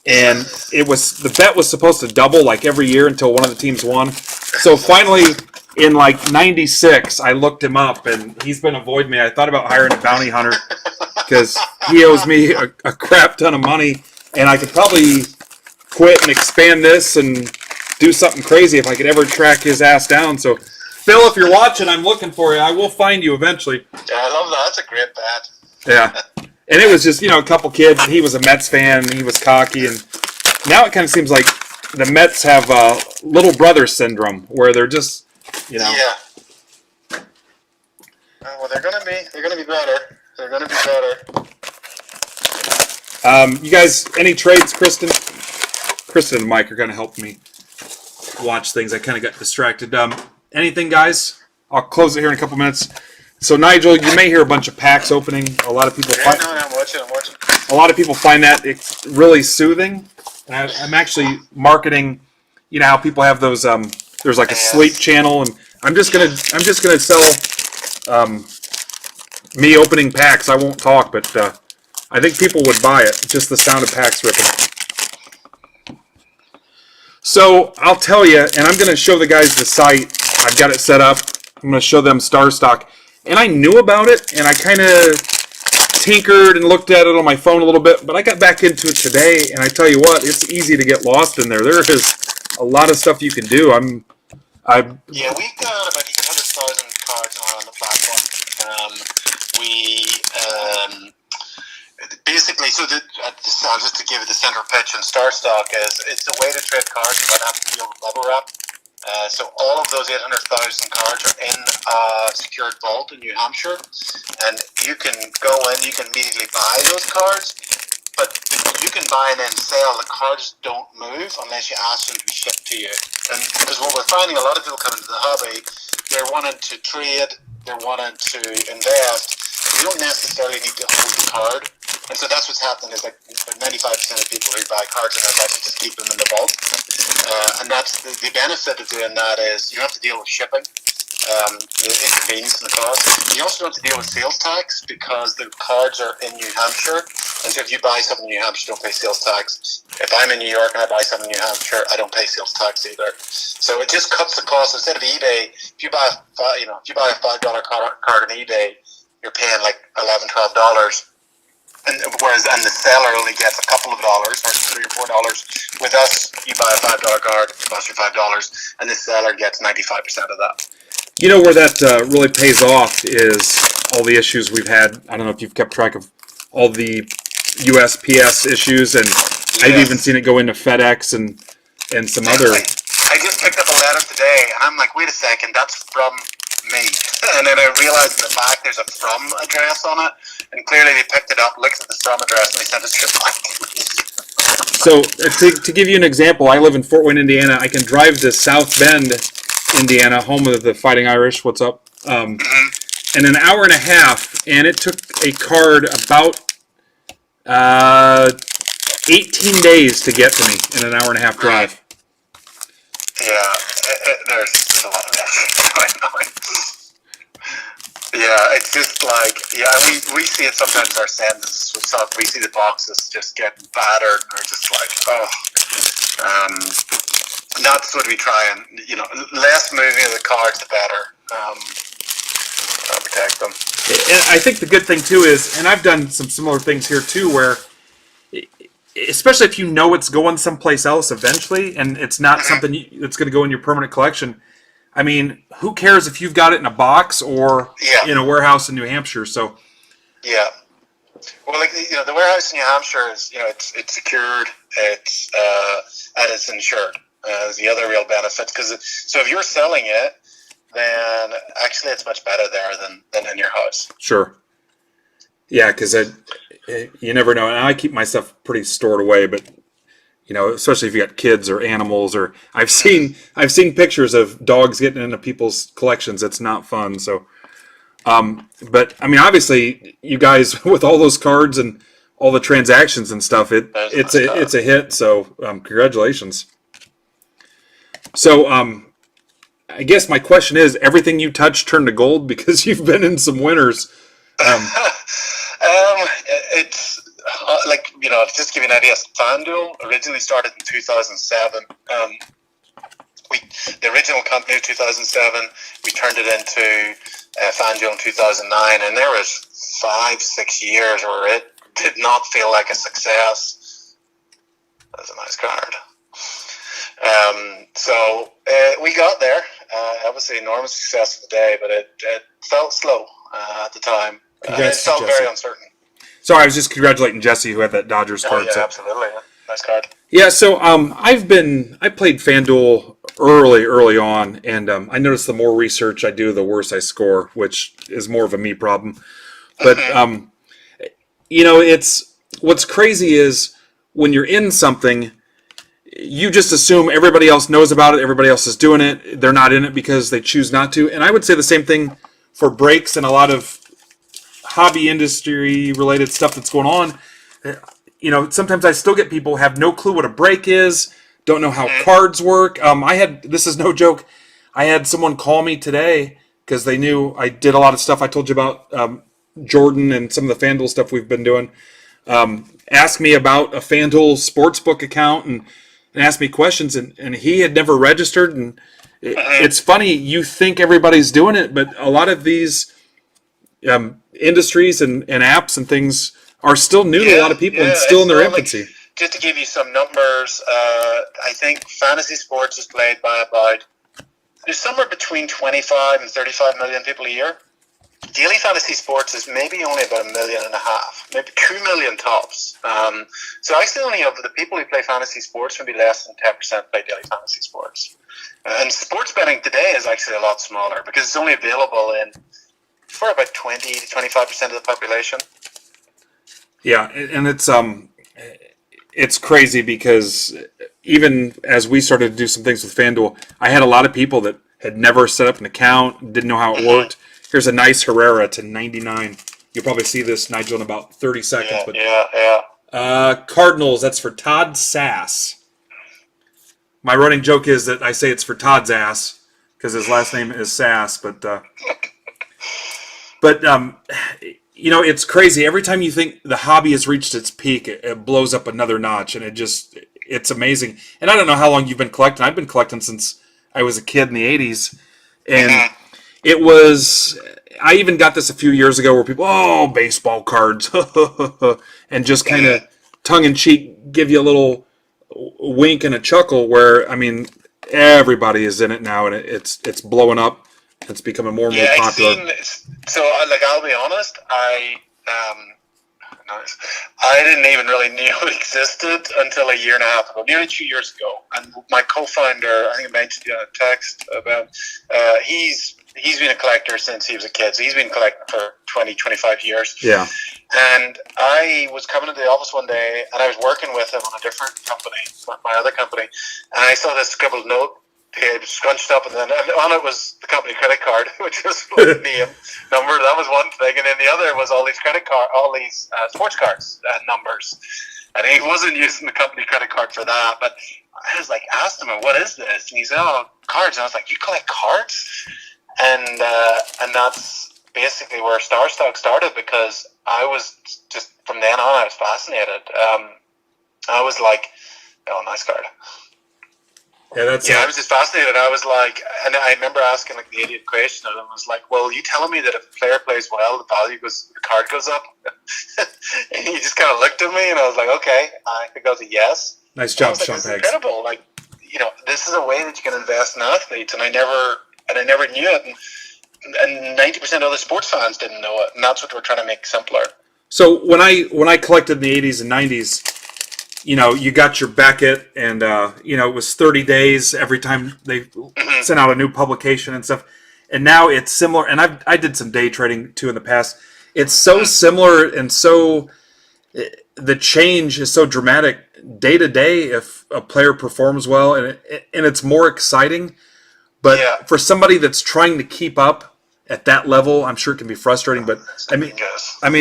And the bet was supposed to double like every year until one of the teams won. So finally, in like '96, I looked him up, and he's been avoiding me. I thought about hiring a bounty hunter because he owes me a crap ton of money, and I could probably quit and expand this and do something crazy if I could ever track his ass down. So, Phil, if you're watching, I'm looking for you. I will find you eventually. Yeah, I love that. That's a great bet. Yeah. And it was just, a couple kids. He was a Mets fan. And he was cocky. And now it kind of seems like the Mets have little brother syndrome where they're just, Yeah. Well, they're gonna be better. They're gonna be better. You guys, any trades, Kristen? Kristen and Mike are going to help me watch things. I kind of got distracted. Anything, guys? I'll close it here in a couple minutes. So, Nigel, you may hear a bunch of packs opening. A lot of people. I'm watching. A lot of people find that it's really soothing. And I'm actually marketing. You know how people have those. There's like a sleep channel, and I'm just gonna sell me opening packs. I won't talk, but I think people would buy it. Just the sound of packs ripping. So I'll tell you, and I'm going to show the guys the site. I've got it set up. I'm going to show them StarStock. And I knew about it, and I kind of tinkered and looked at it on my phone a little bit, but I got back into it today, and I tell you what, it's easy to get lost in there. There is a lot of stuff you can do. Yeah, we've got about 800,000 cards on the platform. Basically, just to give you the center pitch in StarStock it's a way to trade cards without having to deal with bubble wrap. So all of those 800,000 cards are in a secured vault in New Hampshire, and you can go in, you can immediately buy those cards, but you can buy and then sell. The cards don't move unless you ask them to be shipped to you. And because what we're finding, a lot of people come into the hobby, they're wanting to trade, they're wanting to invest. You don't necessarily need to hold the card. And so that's what's happening is like 95% of people who buy cards in their life just keep them in the vault. And that's the benefit of doing that is you don't have to deal with shipping, the inconvenience and the cost. You also don't have to deal with sales tax because the cards are in New Hampshire. And so if you buy something in New Hampshire, you don't pay sales tax. If I'm in New York and I buy something in New Hampshire, I don't pay sales tax either. So it just cuts the cost. Instead of eBay, if you buy a $5 card on eBay, you're paying like $11, $12. And the seller only gets a couple of dollars, or $3 or $4. With us, you buy a $5 card, it costs you $5, and the seller gets 95% of that. You know where that really pays off is all the issues we've had. I don't know if you've kept track of all the USPS issues, and yes. I've even seen it go into FedEx and some other. I just picked up a letter today, and I'm like, wait a second, that's from me. And then I realized in the back there's a from address on it, and clearly they picked it up, looked at the from address, and they sent it straight back to me. So to give you an example, I live in Fort Wayne, Indiana. I can drive to South Bend, Indiana, home of the Fighting Irish. What's up? In an hour and a half, and it took a card about 18 days to get to me in an hour and a half drive. Yeah, there's a lot of that going on. Yeah, it's just like, we see it sometimes in our sends. We see the boxes just getting battered, and we're just like, that's what we try and, less moving of the cards, the better. Protect them. And I think the good thing, too, is, and I've done some similar things here, too, where, especially if you know it's going someplace else eventually, and it's not something that's going to go in your permanent collection, I mean, who cares if you've got it in a box or in a warehouse in New Hampshire? So, yeah. Well, like the warehouse in New Hampshire is, it's secured, and it's insured. Is the other real benefit so if you're selling it, then actually it's much better there than in your house. Sure. Yeah, because you never know. And I keep my stuff pretty stored away, but especially if you got kids or animals, or I've seen pictures of dogs getting into people's collections. It's not fun. So, but I mean, obviously, you guys with all those cards and all the transactions and stuff, it's a hit. So, congratulations. So, I guess my question is, everything you touch turned to gold because you've been in some winners. It's just to give you an idea, FanDuel originally started in 2007. The original company of 2007, we turned it into FanDuel in 2009, and there was 5-6 years where it did not feel like a success. That's a nice card. So we got there. Obviously, enormous success of the day, but it felt slow at the time. It felt very uncertain. Sorry, I was just congratulating Jesse who had that Dodgers card. Yeah, absolutely. Nice card. Yeah, so I played FanDuel early on, and I noticed the more research I do, the worse I score, which is more of a me problem. But it's what's crazy is when you're in something, you just assume everybody else knows about it, everybody else is doing it, they're not in it because they choose not to. And I would say the same thing for breaks and a lot of hobby industry related stuff that's going on. Sometimes I still get people have no clue what a break is, don't know how cards work. This is no joke, I had someone call me today because they knew I did a lot of stuff. I told you about Jordan and some of the FanDuel stuff we've been doing. Asked me about a FanDuel sportsbook account and asked me questions, and he had never registered. And it's funny, you think everybody's doing it, but a lot of these industries and apps and things are still new to a lot of people and still in their infancy. Just to give you some numbers, I think fantasy sports is played by there's somewhere between 25 and 35 million people a year. Daily fantasy sports is maybe only about 1.5 million, maybe 2 million tops. So actually only of the people who play fantasy sports, maybe less than 10% play daily fantasy sports. And sports betting today is actually a lot smaller because it's only available for about 20 to 25% of the population. Yeah, and it's crazy because even as we started to do some things with FanDuel, I had a lot of people that had never set up an account, didn't know how it worked. Here's a nice Herrera to 99 You'll probably see this, Nigel, in about 30 seconds. Yeah, But Cardinals, that's for Todd Sass. My running joke is that I say it's for Todd's ass because his last name is Sass. But it's crazy. Every time you think the hobby has reached its peak, it blows up another notch, and it's amazing. And I don't know how long you've been collecting. I've been collecting since I was a kid in the 80s. And it was, I even got this a few years ago where people, oh, baseball cards, and just kind of tongue-in-cheek give you a little wink and a chuckle where, I mean, everybody is in it now, and it's blowing up. It's becoming more and more popular. I'll be honest, I didn't even really know it existed until a year and a half ago, nearly 2 years ago. And my co-founder, I think I mentioned in a text about, he's been a collector since he was a kid. So he's been collecting for 20, 25 years. Yeah. And I was coming into the office one day, and I was working with him on a different company, my other company, and I saw this scribbled note page scrunched up, and then on it was the company credit card, which was name, number. That was one thing, and then the other was all these sports cards numbers. And he wasn't using the company credit card for that, but I was like, asked him, "What is this?" And he said, "Oh, cards." And I was like, "You collect cards?" And that's basically where Star Stock started, because I was just from then on I was fascinated. I was like, "Oh, nice card." Yeah, I was just fascinated. I was like, and I remember asking like the idiot question of him. I was like, "Well, are you telling me that if a player plays well, the card goes up?" And he just kind of looked at me, and I was like, "Okay." I think that was a yes. Nice job, Sean Pegs. Incredible. Like, this is a way that you can invest in athletes, and I never knew it. And 90% of other sports fans didn't know it, and that's what we're trying to make simpler. So when I collected in the 80s and 90s, you got your Beckett, and it was 30 days every time they sent out a new publication and stuff. And now it's similar, and I did some day trading too in the past. It's so similar, and so the change is so dramatic day to day if a player performs well, and it's more exciting. But for somebody that's trying to keep up at that level, I'm sure it can be frustrating. But I mean,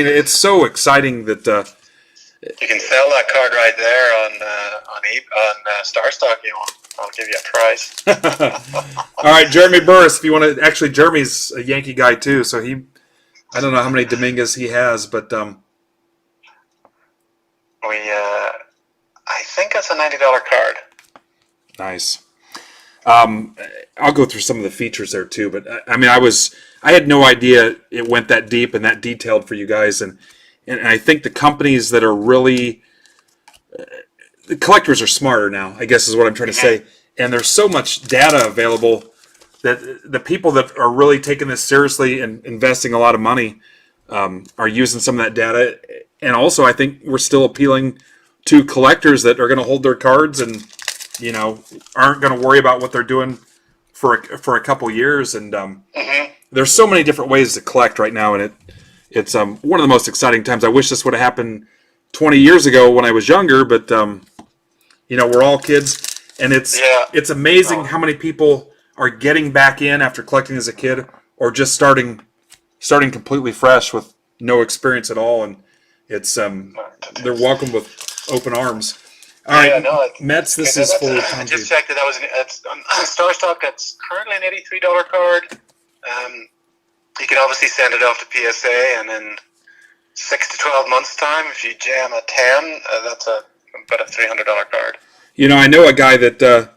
it's so exciting that you can sell that card right there on Star Stock. I'll give you a price. All right, Jeremy Burris, if you want to. Actually, Jeremy's a Yankee guy too, so I don't know how many Dominguez he has, but I think it's a $90 card. Nice. I'll go through some of the features there too, but I mean, I had no idea it went that deep and that detailed for you guys, and I think the companies that are really the collectors are smarter now, I guess is what I'm trying to say, and there's so much data available that the people that are really taking this seriously and investing a lot of money are using some of that data, and also I think we're still appealing to collectors that are going to hold their cards and aren't going to worry about what they're doing for a couple years. And there's so many different ways to collect right now, and it's one of the most exciting times. I wish this would have happened 20 years ago when I was younger, but we're all kids, and it's amazing how many people are getting back in after collecting as a kid, or just starting completely fresh with no experience at all, and it's they're welcome with open arms. All right, Mets. This is full of I just checked it. It's Star Stock. That's currently an $83 card. You can obviously send it off to PSA, and in 6 to 12 months' time, if you jam a 10, that's about a $300 card. I know a guy that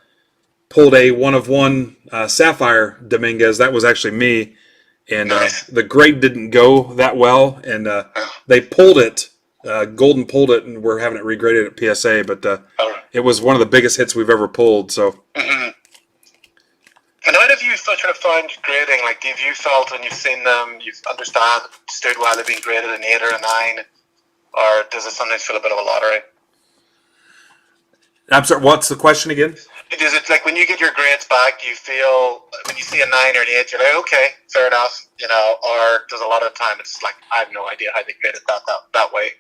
pulled a 1-of-1 Sapphire Dominguez. That was actually me, and nice. The grade didn't go that well, and they pulled it. Golden pulled it, and we're having it regraded at PSA, but it was one of the biggest hits we've ever pulled. So, and how have you sort of found grading? Like, have you felt when you've seen them, you've understood why they've been graded an 8 or a 9, or does it sometimes feel a bit of a lottery? I'm sorry. What's the question again? Is it like when you get your grades back, do you feel when you see a 9 or an 8, you're like, okay, fair enough, or does a lot of the time it's like I have no idea how they graded that way?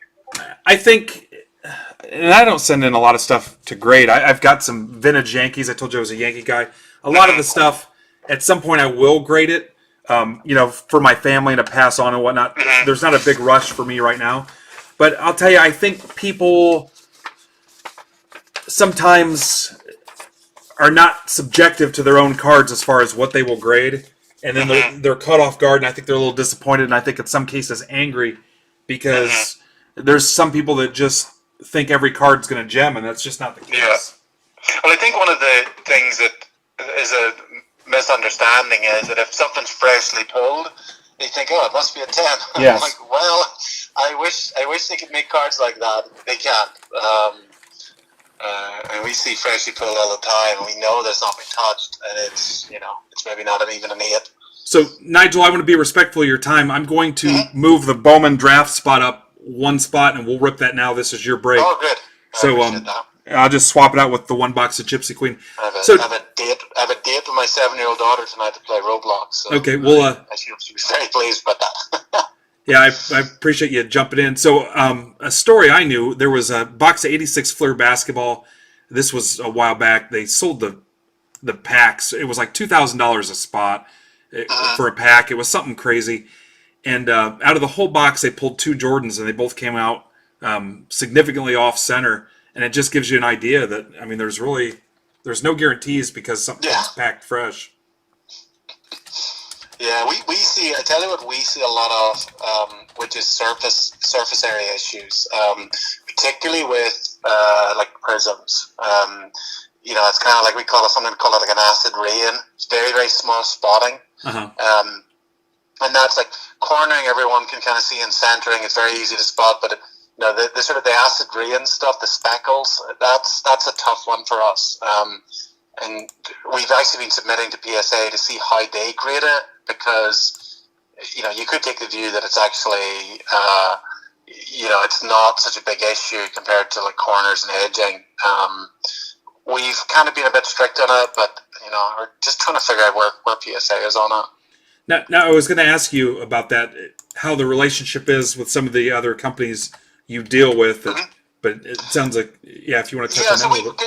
I think, and I don't send in a lot of stuff to grade. I've got some vintage Yankees. I told you I was a Yankee guy. A lot of the stuff, at some point I will grade it. for my family to pass on and whatnot. Mm-hmm. There's not a big rush for me right now. But I'll tell you, I think people sometimes are not subjective to their own cards as far as what they will grade. And then they're caught off guard, and I think they're a little disappointed, and I think in some cases angry because there's some people that just think every card's going to gem, and that's just not the case. Yeah. Well, I think one of the things that is a misunderstanding is that if something's freshly pulled, they think, "Oh, it must be a 10." Yes. I'm like, well, I wish they could make cards like that. They can't. And we see freshly pulled all the time, and we know that's not been touched, and it's maybe not even an 8. So, Nigel, I want to be respectful of your time. I'm going to move the Bowman draft spot up one spot, and we'll rip that now. This is your break. Oh, good. So, I'll just swap it out with the one box of Gypsy Queen. I have a date with my 7-year-old daughter tonight to play Roblox. So okay, well, I should be very pleased about that. Yeah, I appreciate you jumping in. So, a story I knew, there was a box of 86 Fleer basketball. This was a while back. They sold the packs. It was like $2,000 a spot for a pack. It was something crazy. And out of the whole box, they pulled 2 Jordans, and they both came out significantly off center. And it just gives you an idea that, I mean, there's no guarantees because something's packed fresh. Yeah, we see. I tell you what, we see a lot of, which is surface area issues, particularly with like prisms. It's kind of like we call it like an acid rain. It's very, very small spotting, and that's like cornering. Everyone can kind of see, and centering. It's very easy to spot, but the sort of the acid rain stuff, the speckles. That's a tough one for us. And we've actually been submitting to PSA to see how they grade it, because you could take the view that it's actually it's not such a big issue compared to like corners and edging. We've kind of been a bit strict on it, but we're just trying to figure out where PSA is on it. Now I was going to ask you about that, how the relationship is with some of the other companies you deal with. But it sounds like, if you want to touch on that a little bit.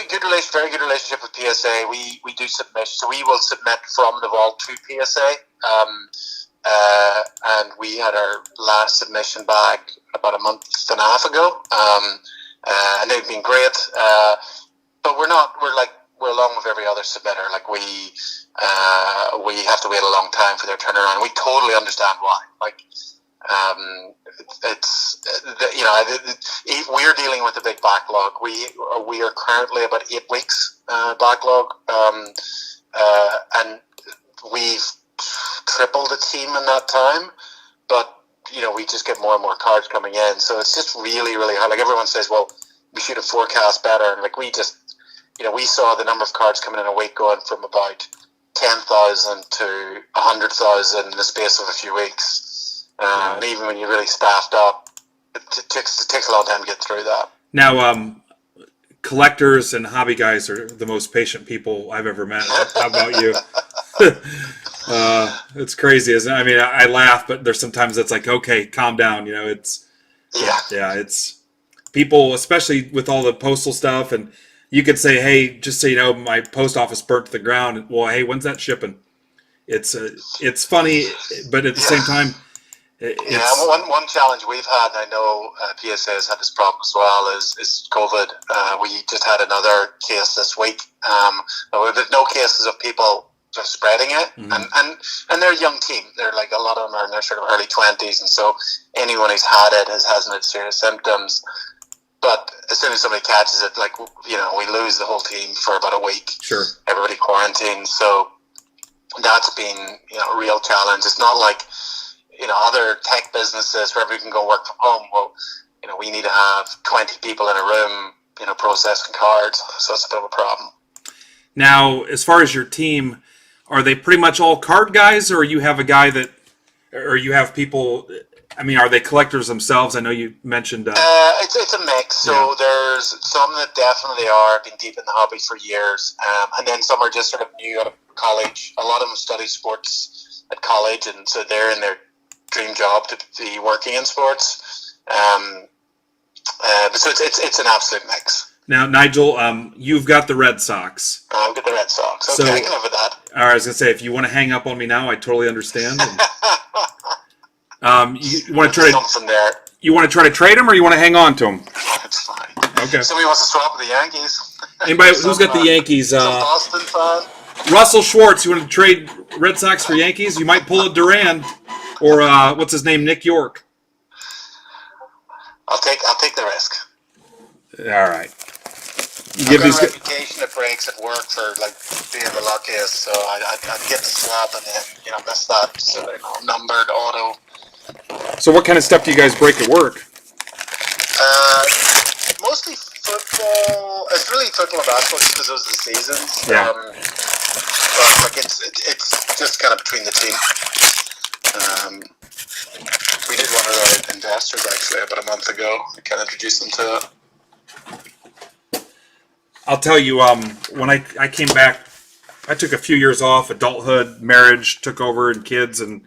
Very good relationship with PSA. We do submit, so we will submit from the vault to PSA. And we had our last submission back about a month and a half ago, and they've been great. But we're along with every other submitter. Like we have to wait a long time for their turnaround. We totally understand why. We're dealing with a big backlog. We are currently about 8 weeks backlog, and we've tripled the team in that time. But we just get more and more cards coming in, so it's just really, really hard. Like everyone says, well, we should have forecast better, and like we just, we saw the number of cards coming in a week going from about 10,000 to 100,000 in the space of a few weeks. And even when you're really staffed up, it takes a long time to get through that. Now, collectors and hobby guys are the most patient people I've ever met. How about you? It's crazy, isn't it? I mean, I laugh, but there's sometimes it's like, okay, calm down. It's people, especially with all the postal stuff, and you could say, hey, just so you know, my post office burnt to the ground. Well, hey, when's that shipping? It's funny, but at the same time, one challenge we've had, and I know PSA has had this problem as well, is COVID. We just had another case this week. There's no cases of people just spreading it, and they're a young team. They're like, a lot of them are in their sort of early 20s, and so anyone who's had it hasn't had serious symptoms. But as soon as somebody catches it, like we lose the whole team for about a week. Sure, everybody quarantined. So that's been a real challenge. It's not like other tech businesses where everybody can go work from home. Well, we need to have 20 people in a room, processing cards. So it's a bit of a problem. Now, as far as your team, are they pretty much all card guys, or you have a guy or you have people? I mean, are they collectors themselves? I know you mentioned. It's a mix. So there's some that definitely are been deep in the hobby for years, and then some are just sort of new out of college. A lot of them study sports at college, and so they're in their dream job to be working in sports. So it's an absolute mix. Now, Nigel, you've got the Red Sox. I've got the Red Sox. Okay, So- I can live with that. All right, I was gonna say, if you want to hang up on me now, I totally understand. You want to try to Something there. trade him, or you want to hang on to him? It's fine. Okay. Somebody wants to swap with the Yankees. Anybody who's got the Yankees? Some Boston fan. Russell Schwartz. You want to trade Red Sox for Yankees? You might pull a Duran, or what's his name, Nick York. I'll take the risk. All right. You I've give got these. a reputation at breaks at work for like being the luckiest, so I'd get the swap and then miss that. So numbered auto. So, what kind of stuff do you guys break at work? Mostly football. It's really football and basketball just because those are the seasons. Yeah. But like it's just kind of between the team. We did one of our investors actually about a month ago. I kind of introduced them to it. I'll tell you, when I came back, I took a few years off, adulthood, marriage took over, and kids and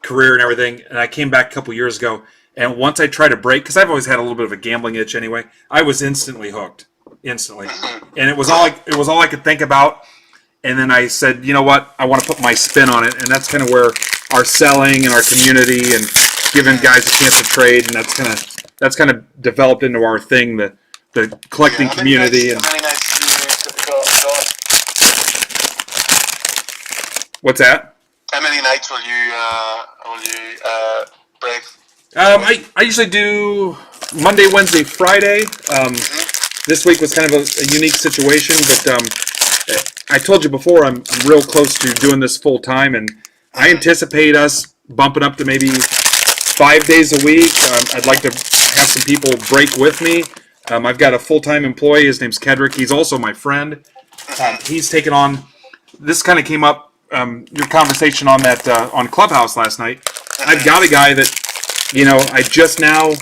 career and everything. And I came back a couple years ago, and once I tried to break, because I've always had a little bit of a gambling itch anyway, I was instantly hooked, instantly, and it was all I could think about. And then I said, you know what, I want to put my spin on it, and that's kind of where our selling and our community and giving guys a chance to trade, and that's kind of developed into our thing, the collecting community. How many nights do you go? What's that? How many nights will you break? I usually do Monday, Wednesday, Friday. This week was kind of a unique situation, but I told you before I'm real close to doing this full time, and I anticipate us bumping up to maybe 5 days a week. I'd like to have some people break with me. I've got a full-time employee. His name's Kedrick. He's also my friend. He's taken on. This kind of came up. Your conversation on that on Clubhouse last night. I've got a guy that I just now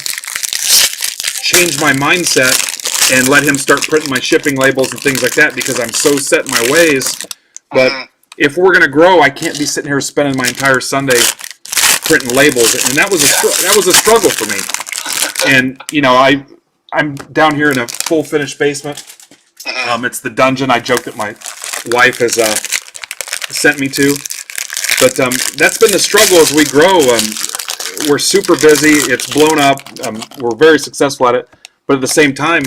changed my mindset and let him start printing my shipping labels and things like that because I'm so set in my ways. But if we're gonna grow, I can't be sitting here spending my entire Sunday printing labels, and that was a struggle for me. And I'm down here in a full finished basement. It's the dungeon I joke that my wife has sent me to. But that's been the struggle as we grow. We're super busy. It's blown up. We're very successful at it. But at the same time,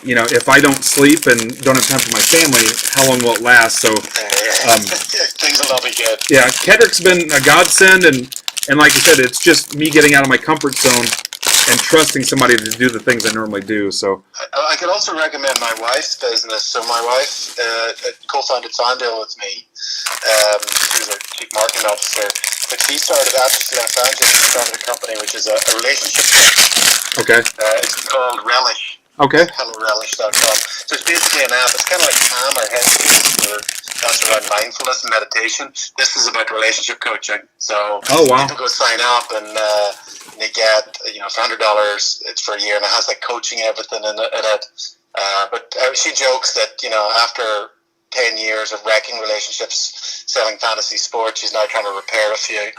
if I don't sleep and don't have time for my family, how long will it last? So things will not be good. Yeah, Kedrick's been a godsend, and like you said, it's just me getting out of my comfort zone and trusting somebody to do the things I normally do. So I could also recommend my wife's business. So my wife co-founded Fandale with me. She was our chief marketing officer. But she started, after she left Fandale, she started a company which is a relationship coach. Okay. It's called Relish. Okay. HelloRelish.com. So it's basically an app. It's kind of like Calm or Headspace, that's around mindfulness and meditation. This is about relationship coaching. So people go sign up and they get for $100. It's for a year and it has like coaching and everything in it. But she jokes that after 10 years of wrecking relationships, selling fantasy sports, she's now trying to repair a few.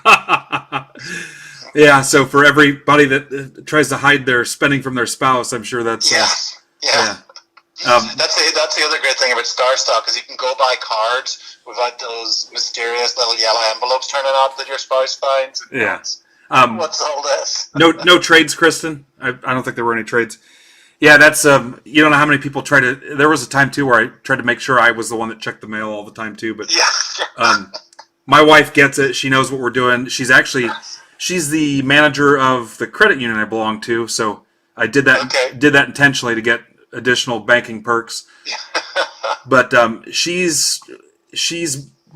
Yeah, so for everybody that tries to hide their spending from their spouse, I'm sure that's yeah. That's That's the other great thing about StarStock is you can go buy cards without those mysterious little yellow envelopes turning up that your spouse finds. Yeah. What's all this? No trades, Kristen. I don't think there were any trades. Yeah, that's you don't know how many people try to. There was a time too where I tried to make sure I was the one that checked the mail all the time too. But my wife gets it. She knows what we're doing. She's the manager of the credit union I belong to. So I did that intentionally to get additional banking perks. But she's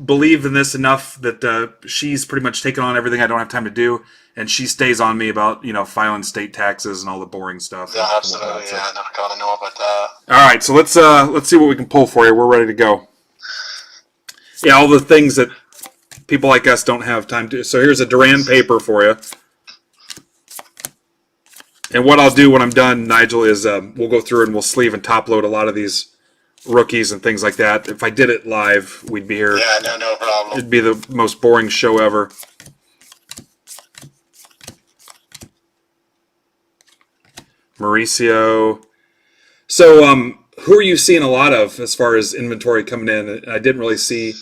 believed in this enough that she's pretty much taken on everything I don't have time to do, and she stays on me about filing state taxes and all the boring stuff. Yeah, absolutely. Yeah, I gotta know about that. All right, so let's see what we can pull for you. We're ready to go. Yeah, all the things that people like us don't have time to. So here's a Duran paper for you. And what I'll do when I'm done, Nigel, is we'll go through and we'll sleeve and top load a lot of these rookies and things like that. If I did it live, we'd be here. Yeah, no problem. It'd be the most boring show ever. Mauricio. So, who are you seeing a lot of as far as inventory coming in? I didn't really see.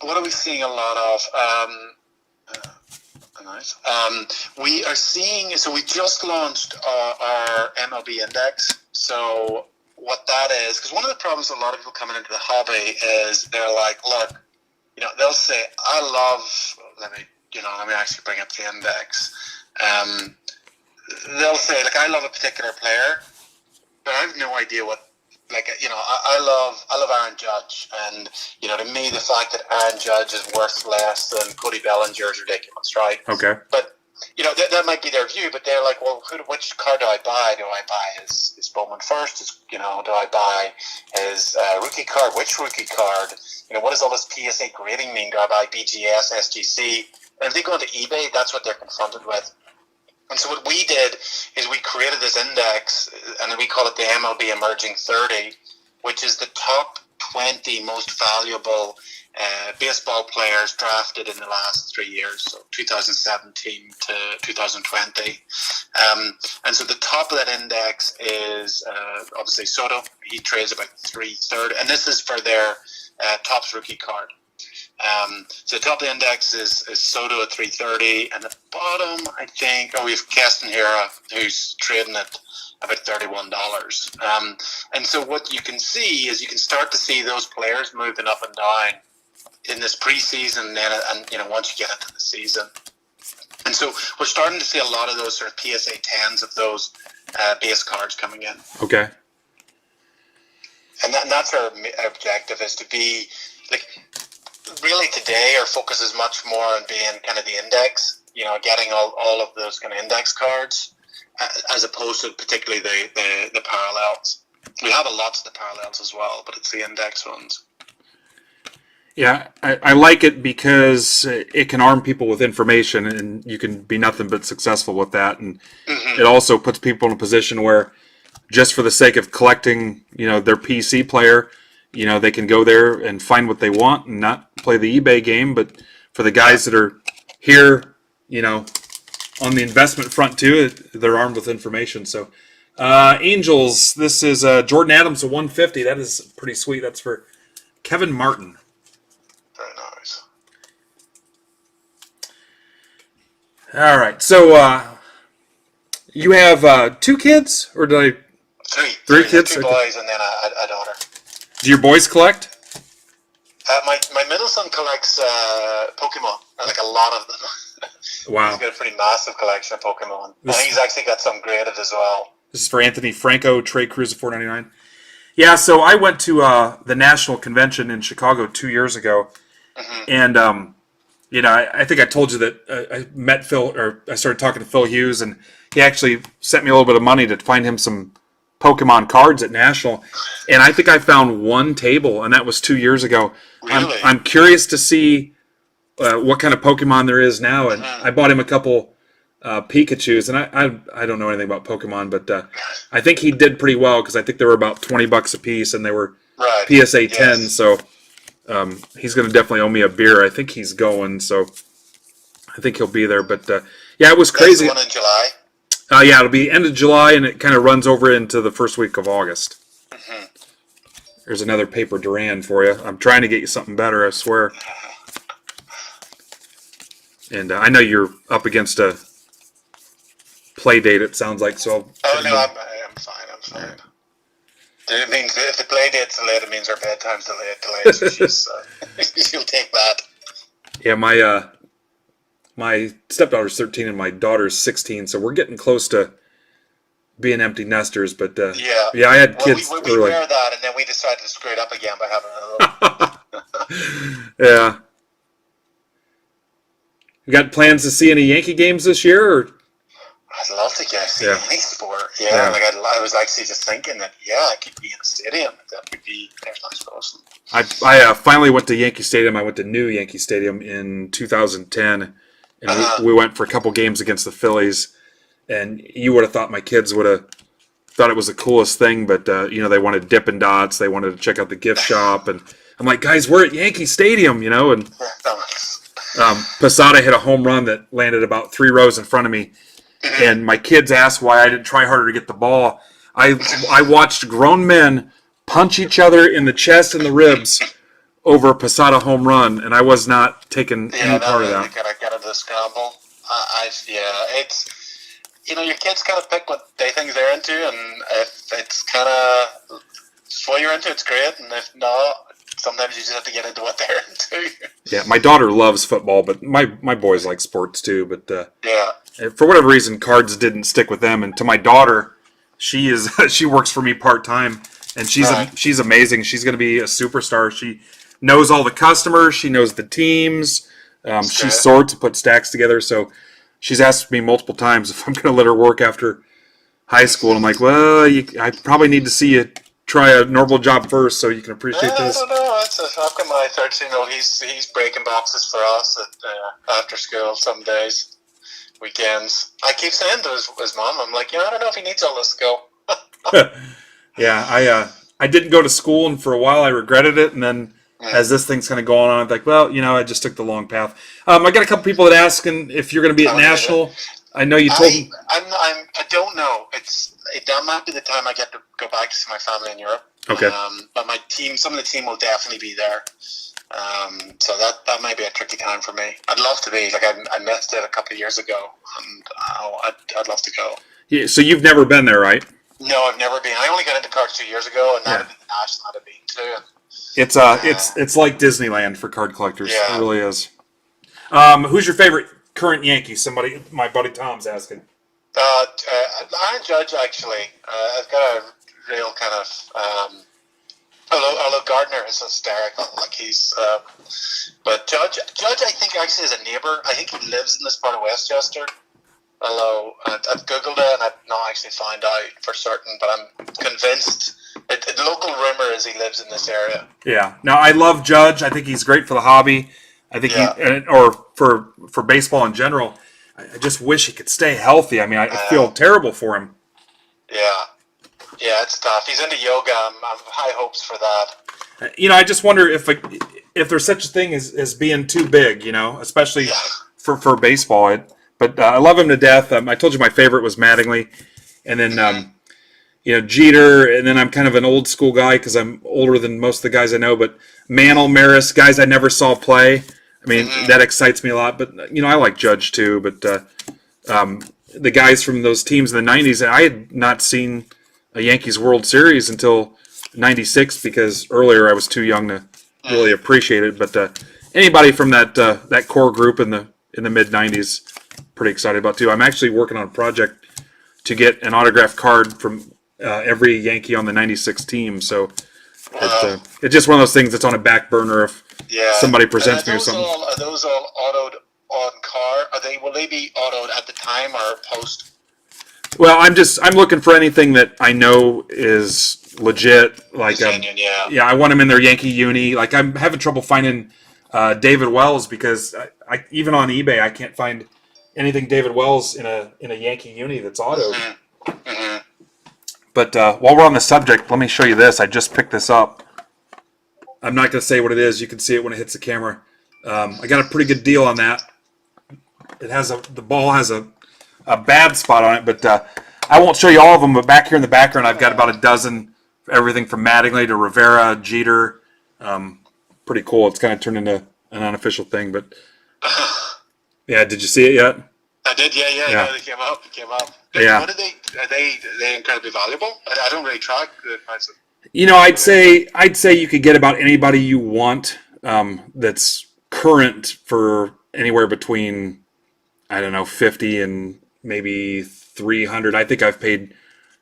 What are we seeing a lot of? Nice. We are seeing. So we just launched our MLB index. So what that is, because one of the problems a lot of people coming into the hobby is they're like, look, they'll say, I love. Let me actually bring up the index. They'll say, like, I love a particular player, but I have no idea what. I love Aaron Judge, and to me the fact that Aaron Judge is worth less than Cody Bellinger is ridiculous, right? Okay. But that might be their view, but they're like, well, which card do I buy? Do I buy his Bowman first? Do I buy his rookie card? Which rookie card? What does all this PSA grading mean? Do I buy BGS, SGC? And if they go into eBay, that's what they're confronted with. And so what we did is we created this index, and we call it the MLB Emerging 30, which is the top 20 most valuable baseball players drafted in the last 3 years, so 2017 to 2020. And so the top of that index is obviously Soto. He trades about 330, and this is for their Topps rookie card. So the top of the index is Soto at 330, and the bottom, I think, we have Keston Hira, who's trading at about $31. And so what you can see is you can start to see those players moving up and down in this preseason, and once you get into the season. And so we're starting to see a lot of those sort of PSA 10s of those base cards coming in. Okay. And that's our objective, is to be like. Really today our focus is much more on being kind of the index, getting all of those kind of index cards, as opposed to particularly the parallels. We have lots of the parallels as well, but it's the index ones. Yeah, I like it because it can arm people with information, and you can be nothing but successful with that. And it also puts people in a position where, just for the sake of collecting, their PC player, they can go there and find what they want and not play the eBay game. But for the guys that are here, on the investment front too, they're armed with information. So, Angels, this is Jordan Adams a 150. That is pretty sweet. That's for Kevin Martin. Very nice. All right. So, you have 2 kids, or did I? Three kids? 2 boys and then a daughter. Do your boys collect? My middle son collects Pokemon, like a lot of them. Wow. He's got a pretty massive collection of Pokemon. I think he's actually got some graded as well. This is for Anthony Franco, Trey Cruz at $4.99. Yeah, so I went to the National Convention in Chicago 2 years ago, and I think I told you that I met Phil, or I started talking to Phil Hughes, and he actually sent me a little bit of money to find him some Pokemon cards at National, and I think I found one table, and that was 2 years ago. Really? I'm curious to see what kind of Pokemon there is now, and I bought him a couple Pikachus, and I don't know anything about Pokemon, but I think he did pretty well, because I think they were about $20 a piece, and they were PSA 10, so he's going to definitely owe me a beer. I think he's going, so I think he'll be there, but yeah, it was crazy. That's the one in July? Yeah, it'll be end of July, and it kind of runs over into the first week of August. There's another paper Duran for you. I'm trying to get you something better, I swear. And I know you're up against a play date, it sounds like, so... I'm fine. Right. It means if the play date's delayed, it means our bedtime's delayed, so she'll take that. Yeah, my stepdaughter's 13 and my daughter's 16, so we're getting close to being empty nesters. But yeah, I had kids we early. wear that, and then we decided to screw it up again by having another. Yeah. You got plans to see any Yankee games this year? Or? I'd love to get see any sport. Yeah. Like I was actually just thinking that I could be in a stadium. That would be there's nice person. I finally went to Yankee Stadium. I went to new Yankee Stadium in 2010. And we went for a couple games against the Phillies, and you would have thought my kids would have thought it was the coolest thing, but they wanted Dippin' Dots, they wanted to check out the gift shop, and I'm like, guys, we're at Yankee Stadium, and Posada hit a home run that landed about 3 rows in front of me, and my kids asked why I didn't try harder to get the ball. I watched grown men punch each other in the chest and the ribs over a Posada home run, and I was not taking any part of that. You gotta get into the scramble. It's your kids kind of pick what they think they're into, and if it's kind of what you're into, it's great, and if not, sometimes you just have to get into what they're into. Yeah, my daughter loves football, but my boys like sports too. But Yeah. for whatever reason, cards didn't stick with them. And to my daughter, she works for me part time, and she's amazing. She's going to be a superstar. She knows all the customers. She knows the teams. She sorts and puts stacks together. So she's asked me multiple times if I'm going to let her work after high school. And I'm like, well, I probably need to see you try a normal job first so you can appreciate this. I don't know. I've got my 13-year-old. He's breaking boxes for us after school some days, weekends. I keep saying to his mom, I'm like, I don't know if he needs all this skill. Yeah, I didn't go to school, and for a while I regretted it, and then as this thing's kind of going on, I'm like, well, I just took the long path. I got a couple people that asking if you're going to be at National. I know you told me. I don't know. That might be the time I get to go back to see my family in Europe. Okay. But some of the team will definitely be there. So that might be a tricky time for me. I'd love to be. Like I missed it a couple of years ago, and I'd love to go. Yeah, so you've never been there, right? No, I've never been. I only got into cards 2 years ago, and that would be the national I'd have been too. It's like Disneyland for card collectors. Yeah. It really is. Who's your favorite current Yankee? Somebody, my buddy Tom's asking. Aaron Judge, actually. I've got a real kind of. Although Gardner is hysterical, like he's. But Judge, I think actually is a neighbor. I think he lives in this part of Westchester. Although I've googled it and I've not actually found out for certain, but I'm convinced. The local rumor is he lives in this area. Yeah. Now I love Judge. I think he's great for the hobby. I think or for baseball in general. I just wish he could stay healthy. I mean, I feel terrible for him. Yeah, it's tough. He's into yoga. I'm high hopes for that. I just wonder if there's such a thing as being too big. Especially for baseball. But I love him to death. I told you my favorite was Mattingly, and then Jeter, and then I'm kind of an old school guy because I'm older than most of the guys I know. But Mantle, Maris, guys I never saw play. I mean, that excites me a lot. But I like Judge too. But the guys from those teams in the '90s, I had not seen a Yankees World Series until '96 because earlier I was too young to really appreciate it. But anybody from that core group in the mid '90s, pretty excited about too. I'm actually working on a project to get an autographed card from every Yankee on the '96 team. So it's just one of those things that's on a back burner if somebody presents me with something. Are those all autoed on card? Will they be autoed at the time or post? Well, I'm looking for anything that I know is legit. Like I want them in their Yankee uni. Like I'm having trouble finding David Wells because I even on eBay I can't find anything David Wells in a Yankee uni that's autoed. Mm-hmm. But while we're on the subject, let me show you this. I just picked this up. I'm not going to say what it is. You can see it when it hits the camera. I got a pretty good deal on that. It has the ball has a bad spot on it, but I won't show you all of them. But back here in the background, I've got about a dozen, everything from Mattingly to Rivera, Jeter. Pretty cool. It's kind of turned into an unofficial thing, but yeah. Did you see it yet? I did. Yeah. They came up. Yeah. What are they incredibly valuable? I don't really track the price of. I'd say you could get about anybody you want that's current for anywhere between, I don't know, 50 and maybe 300. I think I've paid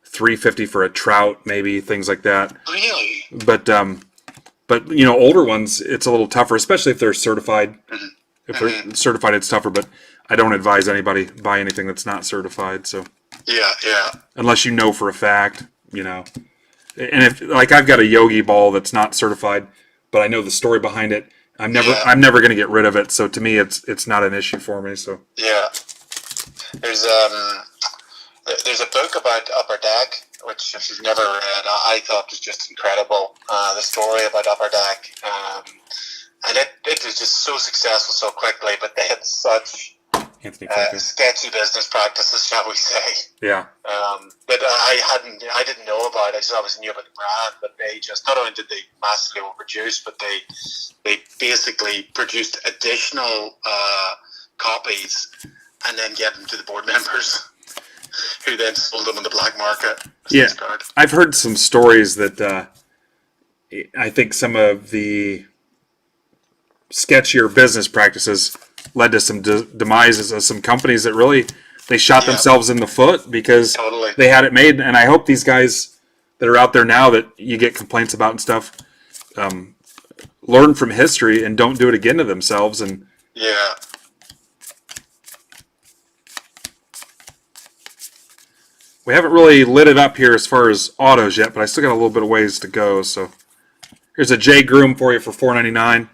$350 for a Trout, maybe things like that. Really? But older ones, it's a little tougher, especially if they're certified. Mm-hmm. If they're certified, it's tougher. But I don't advise anybody buy anything that's not certified. So yeah. Unless you know for a fact, And if I've got a Yogi ball that's not certified, but I know the story behind it, I'm never going to get rid of it. So to me, it's not an issue for me. So yeah, there's a book about Upper Deck, which if you've never read, I thought was just incredible. The story about Upper Deck, and it was just so successful so quickly, but they had such Anthony Franco. sketchy business practices, shall we say. Yeah. That I didn't know about. I just obviously knew about the brand, but they just, not only did they massively overproduce, but they basically produced additional copies and then gave them to the board members, who then sold them on the black market. Yeah, I've heard some stories that I think some of the sketchier business practices led to some demises of some companies that really they shot themselves in the foot because they had it made. And I hope these guys that are out there now that you get complaints about and stuff learn from history and don't do it again to themselves. And yeah. we haven't really lit it up here as far as autos yet, but I still got a little bit of ways to go. So here's a J Groom for you for $4.99.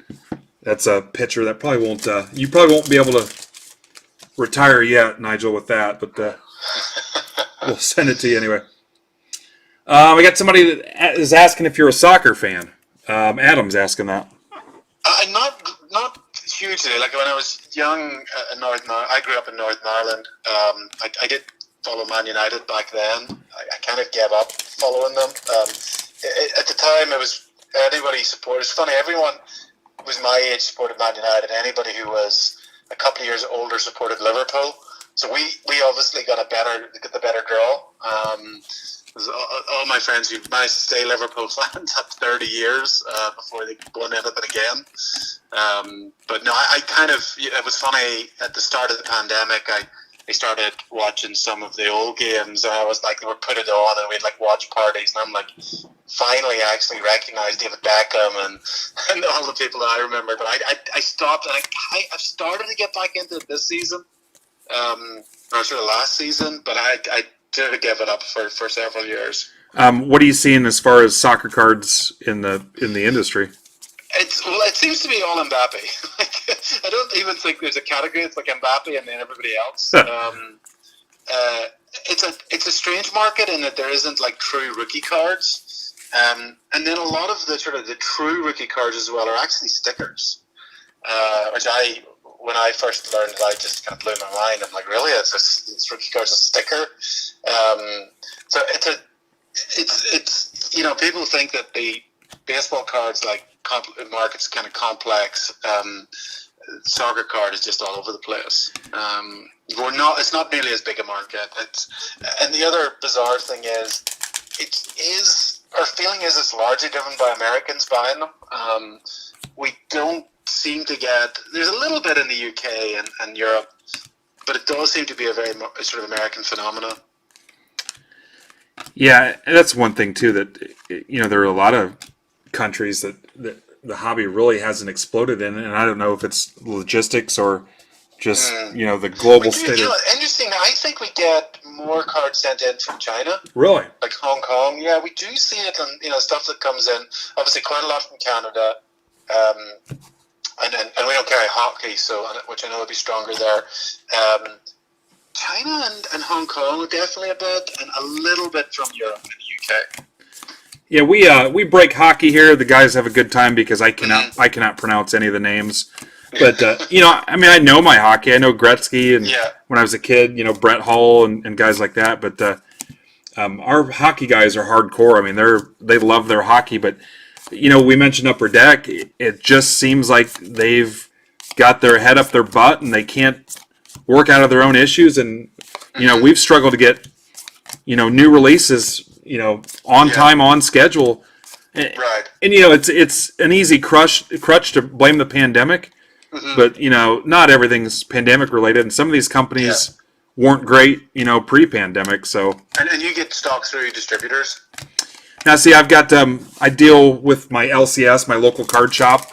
That's a picture that probably won't. You probably won't be able to retire yet, Nigel, with that. But we'll send it to you anyway. We got somebody that is asking if you're a soccer fan. Adam's asking that. Not hugely. Like when I was young in Northern Ireland, I grew up in Northern Ireland. I did follow Man United back then. I kind of gave up following them. At the time, it was anybody supported. It's funny, everyone was my age supported Man United. Anybody who was a couple of years older supported Liverpool. So we obviously got the better draw. All my friends who managed to stay Liverpool fans had 30 years before they won anything again. But no, I kind of, it was funny at the start of the pandemic. I started watching some of the old games, and I was like, they were put it on, and we'd like watch parties, and I'm like, finally, I actually recognized David Beckham and all the people that I remember. But I stopped, and I've started to get back into it this season, or sort of last season, but I did give it up for several years. What are you seeing as far as soccer cards in the industry? It seems to be all Mbappe. I don't even think there's a category. It's like Mbappe and then everybody else. It's a strange market in that there isn't like true rookie cards, and then a lot of the sort of the true rookie cards as well are actually stickers, which when I first learned it, I just kind of blew my mind. I'm like, really? It's rookie cards a sticker? So it's people think that the baseball cards like market's kind of complex. Soccer card is just all over the place. It's not nearly as big a market. And the other bizarre thing is, our feeling is it's largely driven by Americans buying them. We don't seem to get. There's a little bit in the UK and Europe, but it does seem to be a very sort of American phenomenon. Yeah, and that's one thing too that there are a lot of countries that the hobby really hasn't exploded in, and I don't know if it's logistics or just the global state. Interesting. I think we get more cards sent in from China. Really? Like Hong Kong. Yeah, we do see it on stuff that comes in. Obviously, quite a lot from Canada, and we don't carry hockey, which I know would be stronger there. China and Hong Kong are definitely a bit, and a little bit from Europe and the UK. Yeah, we break hockey here. The guys have a good time because I cannot pronounce any of the names. But I know my hockey. I know Gretzky, and when I was a kid, Brett Hull and guys like that. But our hockey guys are hardcore. I mean, they love their hockey. But we mentioned Upper Deck. It just seems like they've got their head up their butt and they can't work out of their own issues. And we've struggled to get new releases. On time, on schedule, right? And it's an easy crutch to blame the pandemic, but not everything's pandemic related, and some of these companies weren't great, pre-pandemic. So and you get stock through distributors. Now, see, I've got I deal with my LCS, my local card shop,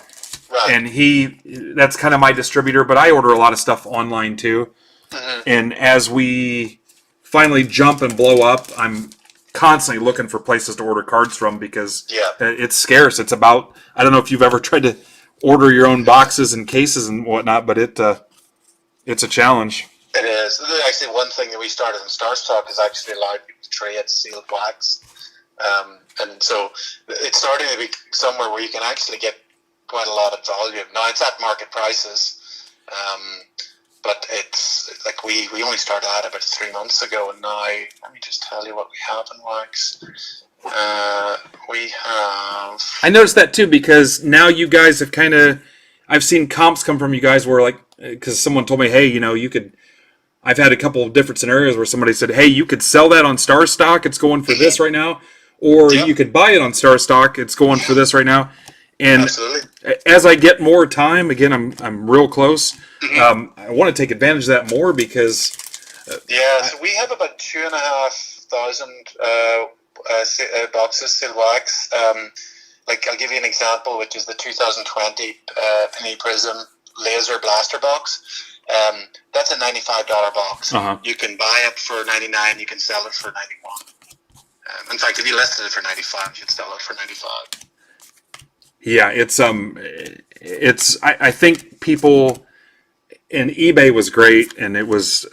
right. And that's kind of my distributor, but I order a lot of stuff online too. Mm-hmm. And as we finally jump and blow up, I'm constantly looking for places to order cards from because it's scarce. It's about, I don't know if you've ever tried to order your own boxes and cases and whatnot, but it's a challenge. It is. Actually, one thing that we started in Star Stock is actually allowing people to trade sealed wax. And so it's starting to be somewhere where you can actually get quite a lot of volume. Now, it's at market prices, but it's like we only started at it about 3 months ago, and now let me just tell you what we have in Wax. We have. I noticed that too because now you guys have kind of. I've seen comps come from you guys where like because someone told me, hey, you could. I've had a couple of different scenarios where somebody said, hey, you could sell that on Star Stock. It's going for this right now. Or Yep. you could buy it on Star Stock. It's going for this right now. And Absolutely. as I get more time, again, I'm real close. I want to take advantage of that more because... so we have about 2,500 boxes still Wax. Like I'll give you an example, which is the 2020 Penny Prism Laser Blaster box. That's a $95 box. You can buy it for $99. You can sell it for $91. In fact, if you listed it for $95, you can sell it for $95. Yeah, I think people, and eBay was great, and it was,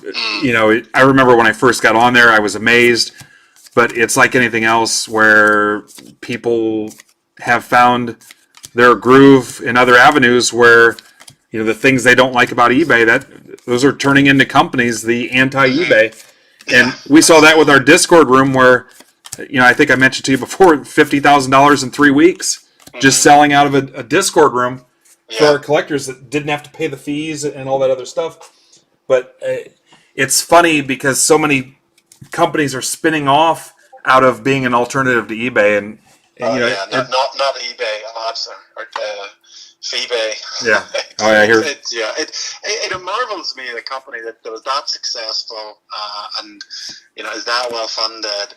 I remember when I first got on there, I was amazed, but it's like anything else where people have found their groove in other avenues where, the things they don't like about eBay, those are turning into companies, the anti-eBay. And we saw that with our Discord room where, I think I mentioned to you before, $50,000 in 3 weeks, just selling out of a Discord room for our collectors that didn't have to pay the fees and all that other stuff. But it's funny because so many companies are spinning off out of being an alternative to eBay. And not eBay, or eBay. Yeah. Oh, yeah, I hear. It marvels me the company that was that successful and is that well funded.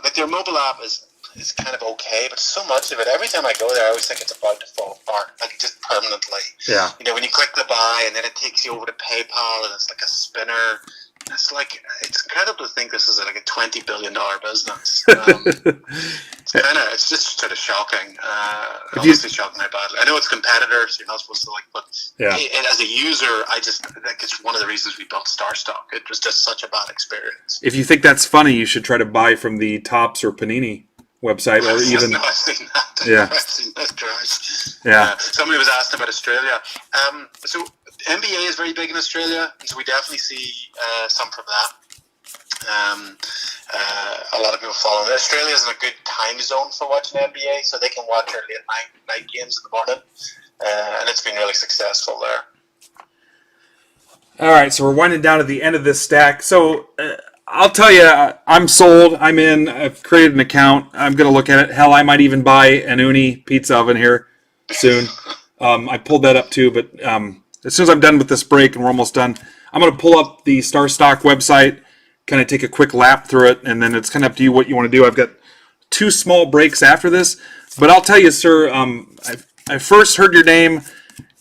Like their mobile app is kind of okay, but so much of it, every time I go there, I always think it's about to fall apart, like just permanently. Yeah. When you click the buy and then it takes you over to PayPal and it's like a spinner. It's incredible to think this is like a $20 billion business. It's just sort of shocking. Honestly, shocking how badly. I know it's competitors, you're not supposed to but as a user, I think it's one of the reasons we built Star Stock. It was just such a bad experience. If you think that's funny, you should try to buy from the Topps or Panini website, or even. No, I've seen that. Yeah. I've seen that drive. Yeah. Somebody was asking about Australia. So NBA is very big in Australia, and so we definitely see some from that. A lot of people follow it. Australia is in a good time zone for watching NBA, so they can watch our late night games in the morning, and it's been really successful there. All right, so we're winding down to the end of this stack. So I'll tell you, I'm sold. I'm in. I've created an account. I'm going to look at it. Hell, I might even buy an Uni pizza oven here soon. I pulled that up too, but as soon as I'm done with this break and we're almost done, I'm going to pull up the Star Stock website, kind of take a quick lap through it, and then it's kind of up to you what you want to do. I've got 2 small breaks after this, but I'll tell you, sir, I first heard your name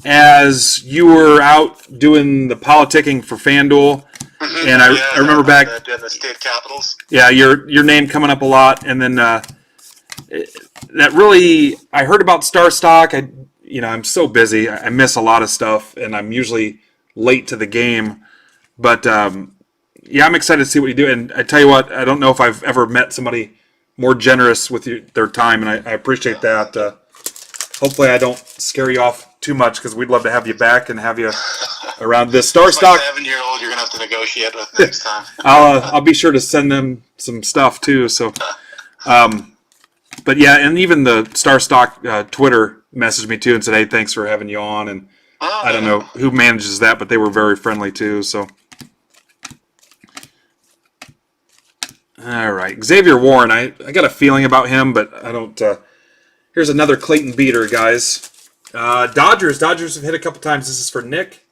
as you were out doing the politicking for FanDuel, and I remember back doing the state capitals. Yeah, your name coming up a lot, and then that really I heard about Star Stock. I'm so busy, I miss a lot of stuff, and I'm usually late to the game, but I'm excited to see what you do. And I tell you what, I don't know if I've ever met somebody more generous with their time, and I appreciate that. Hopefully I don't scare you off too much, because we'd love to have you back and have you around this Star Stock. 7-year-old you're going to have to negotiate with next time. I'll be sure to send them some stuff too. So, but yeah, and even the Star Stock Twitter messaged me too and said, hey, thanks for having you on. And I don't know who manages that, but they were very friendly too. So. All right, Xavier Warren. I got a feeling about him, but I don't. Here's another Clayton beater, guys. Dodgers have hit a couple times. This is for Nick.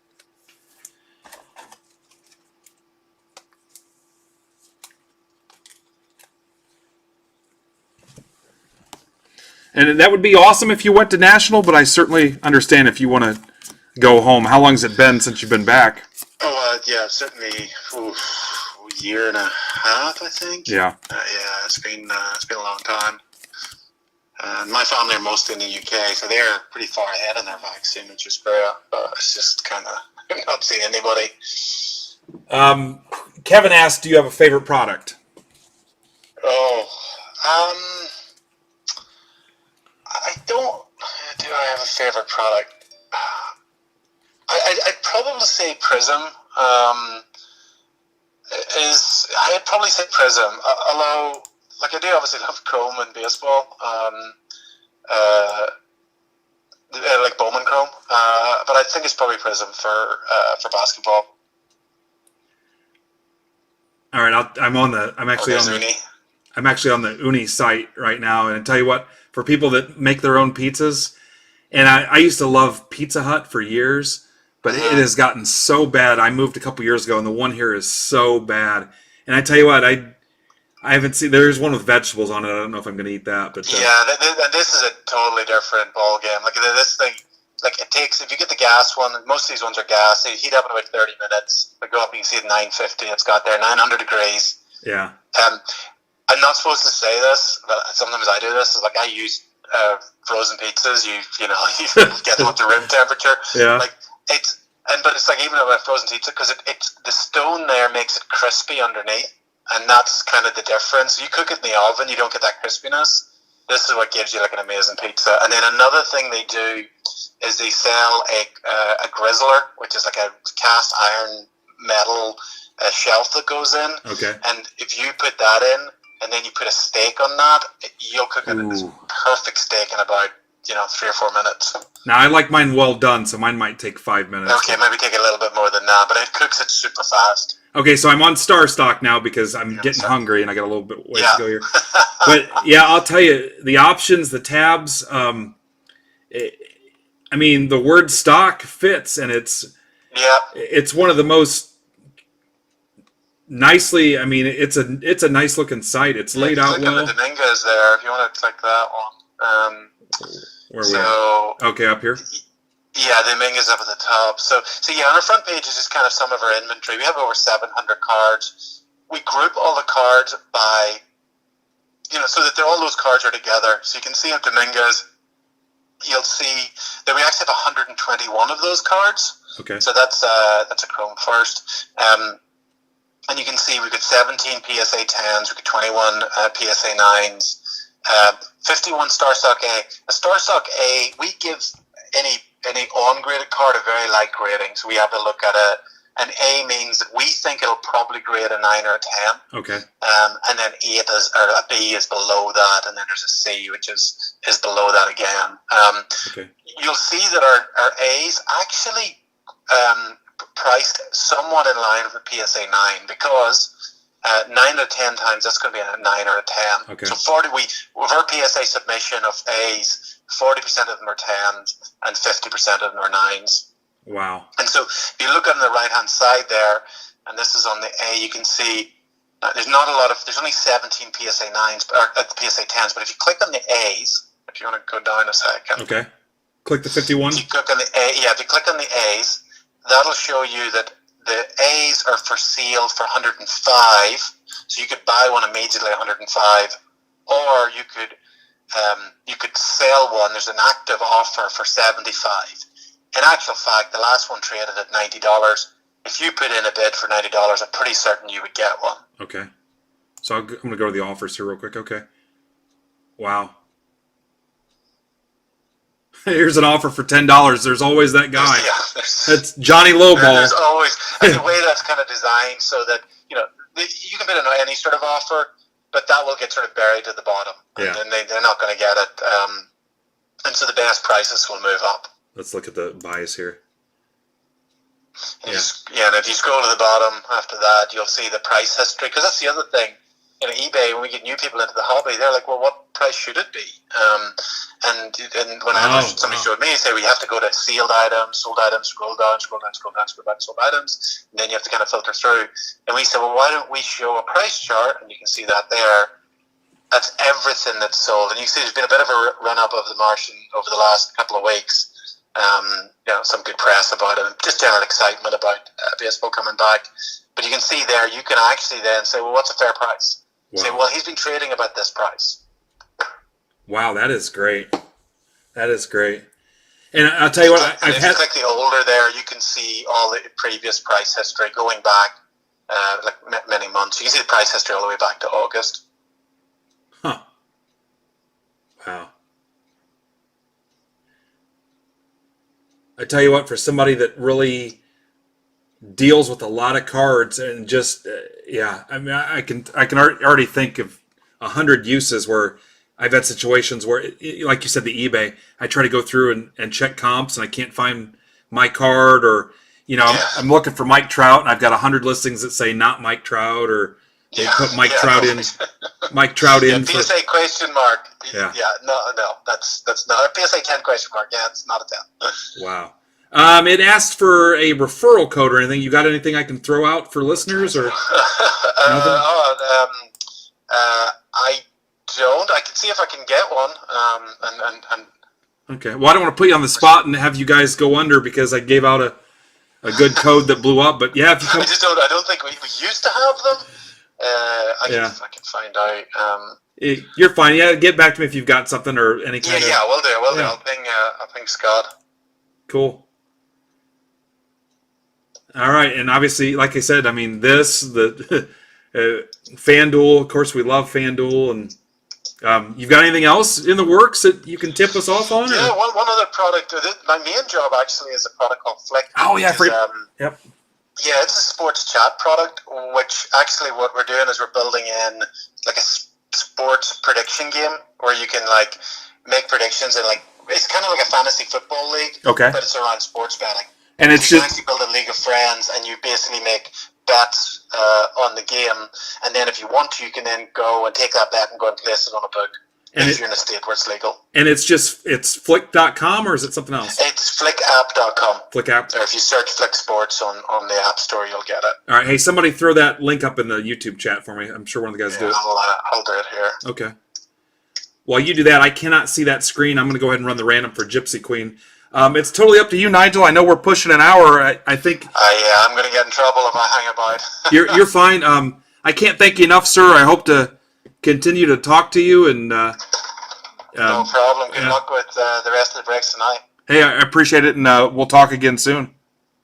And that would be awesome if you went to National, but I certainly understand if you want to go home. How long has it been since you've been back? Certainly a year and a half, I think. Yeah. It's been a long time. My family are mostly in the UK, so they're pretty far ahead in their vaccine, which is great. But it's just kind of not seeing anybody. Kevin asked, "Do you have a favorite product?" I don't. Do I have a favorite product? I'd probably to say Prism. I'd probably say Prism. Although, like, I do obviously love Chrome in baseball. Like Bowman Chrome. But I think it's probably Prism for basketball. All right, I'm actually on the Uni site right now, and I tell you what, for people that make their own pizzas, and I used to love Pizza Hut for years, but it has gotten so bad. I moved a couple years ago, and the one here is so bad. And I tell you what, I haven't seen. There's one with vegetables on it. I don't know if I'm going to eat that, but this is a totally different ball game. Like this thing, like it takes. If you get the gas one, most of these ones are gas. They heat up in about 30 minutes. They go up. You can see at 950. It's got there 900 degrees. Yeah. I'm not supposed to say this, but sometimes I do this. Is like I use frozen pizzas. You get them up to room temperature. Yeah. Like but it's like even a frozen pizza because it's the stone there makes it crispy underneath. And that's kind of the difference. You cook it in the oven, you don't get that crispiness. This is what gives you like an amazing pizza. And then another thing they do is they sell a grizzler, which is like a cast iron metal shelf that goes in. Okay. And if you put that in, and then you put a steak on that, you'll cook it in this perfect steak in about 3 or 4 minutes. Now I like mine well done, so mine might take 5 minutes. Okay, maybe take a little bit more than that, but it cooks it super fast. Okay, so I'm on Star Stock now because I'm getting hungry and I got a little bit ways to go here. But yeah, I'll tell you, the options, the tabs, I mean, the word stock fits, and it's one of the most nicely. I mean, it's a nice looking site. It's laid out well. The Dominga is there if you want to click that one. Where are we at? Okay, up here. Yeah, the Dominga's up at the top. So yeah, on our front page is just kind of some of our inventory. We have over 700 cards. We group all the cards by, so that all those cards are together. So you can see on Dominga's, you'll see that we actually have 121 of those cards. Okay. So that's a Chrome first. And you can see we've got 17 PSA 10s, we've got 21 PSA 9s, 51 Star Stock A. A Star Stock A, we give any on-graded card a very light grading. So we have to look at an A means that we think it'll probably grade a 9 or a 10. Okay. And then a B is below that, and then there's a C, which is below that again. Okay. You'll see that our A's actually priced somewhat in line with the PSA 9 because 9 out of 10 times that's going to be a 9 or a 10. Okay. So with our PSA submission of A's, 40% of them are 10s and 50% of them are 9s. Wow. And so if you look on the right-hand side there, and this is on the A, you can see there's only 17 PSA 9s, or PSA 10s, but if you click on the A's, if you want to go down a second. Okay. Click the 51. If you click on the A, if you click on the A's, that'll show you that the A's are for sale for 105, so you could buy one immediately at 105, or you could sell one. There's an active offer for 75. In actual fact, the last one traded at $90. If you put in a bid for $90, I'm pretty certain you would get one. Okay. So I'm going to go to the offers here real quick. Okay. Wow. Here's an offer for $10. There's always that guy. That's Johnny Lowball. There's always the way that's kind of designed so that you can put in any sort of offer, but that will get sort of buried at the bottom, and they're not going to get it. And so the best prices will move up. Let's look at the bias here. And and if you scroll to the bottom after that, you'll see the price history, because that's the other thing. eBay, when we get new people into the hobby, they're like, well, what price should it be? And when somebody showed me, they say, we have to go to sealed items, sold items, scroll down, scroll down, scroll down, scroll down, sold items, and then you have to kind of filter through. And we said, well, why don't we show a price chart? And you can see that there. That's everything that's sold. And you can see there's been a bit of a run-up of the Martian over the last couple of weeks. Some good press about it, and just general excitement about baseball coming back. But you can see there, you can actually then say, well, what's a fair price? Wow. Say, well, he's been trading about this price. Wow, that is great. That is great. And I'll tell you what, if you click the older there, you can see all the previous price history going back many months. You can see the price history all the way back to August. Huh. Wow. I tell you what, for somebody that really deals with a lot of cards and just yeah. I mean, I can already think of 100 uses where I've had situations where, like you said, the eBay. I try to go through and check comps, and I can't find my card, or I'm looking for Mike Trout, and I've got 100 listings that say not Mike Trout, or they put Mike Trout in. Mike Trout in for PSA question mark. Yeah. No, that's not a PSA 10 question mark. Yeah, it's not a 10. Wow. It asked for a referral code or anything. You got anything I can throw out for listeners or nothing? I don't. I can see if I can get one. And okay. Well, I don't want to put you on the spot and have you guys go under because I gave out a good code that blew up. But yeah, if you come... I don't think we used to have them. I can find out. You're fine. Yeah, get back to me if you've got something or any kind of... Yeah, will do. I'll ping Scott. Cool. All right, and obviously, like I said, I mean, the FanDuel, of course, we love FanDuel, and you've got anything else in the works that you can tip us off on? Yeah, one other product. My main job actually is a product called Flick. Oh, yeah, yep. Yeah, it's a sports chat product, which actually what we're doing is we're building in like a sports prediction game where you can like make predictions and like it's kind of like a fantasy football league, okay, but it's around sports betting. And it's you can actually build a league of friends, and you basically make bets on the game, and then if you want to, you can then go and take that bet and go and place it on a book if you're in a state where it's legal. And it's flick.com, or is it something else? It's flickapp.com. Flickapp. Or if you search Flick Sports on the App Store, you'll get it. All right. Hey, somebody throw that link up in the YouTube chat for me. I'm sure one of the guys do it. I'll do it here. Okay. While you do that, I cannot see that screen. I'm going to go ahead and run the random for Gypsy Queen. It's totally up to you, Nigel. I know we're pushing an hour. I think. Yeah, I'm going to get in trouble if I hang about. You're fine. I can't thank you enough, sir. I hope to continue to talk to you. And no problem. Good luck with the rest of the breaks tonight. Hey, I appreciate it, and we'll talk again soon.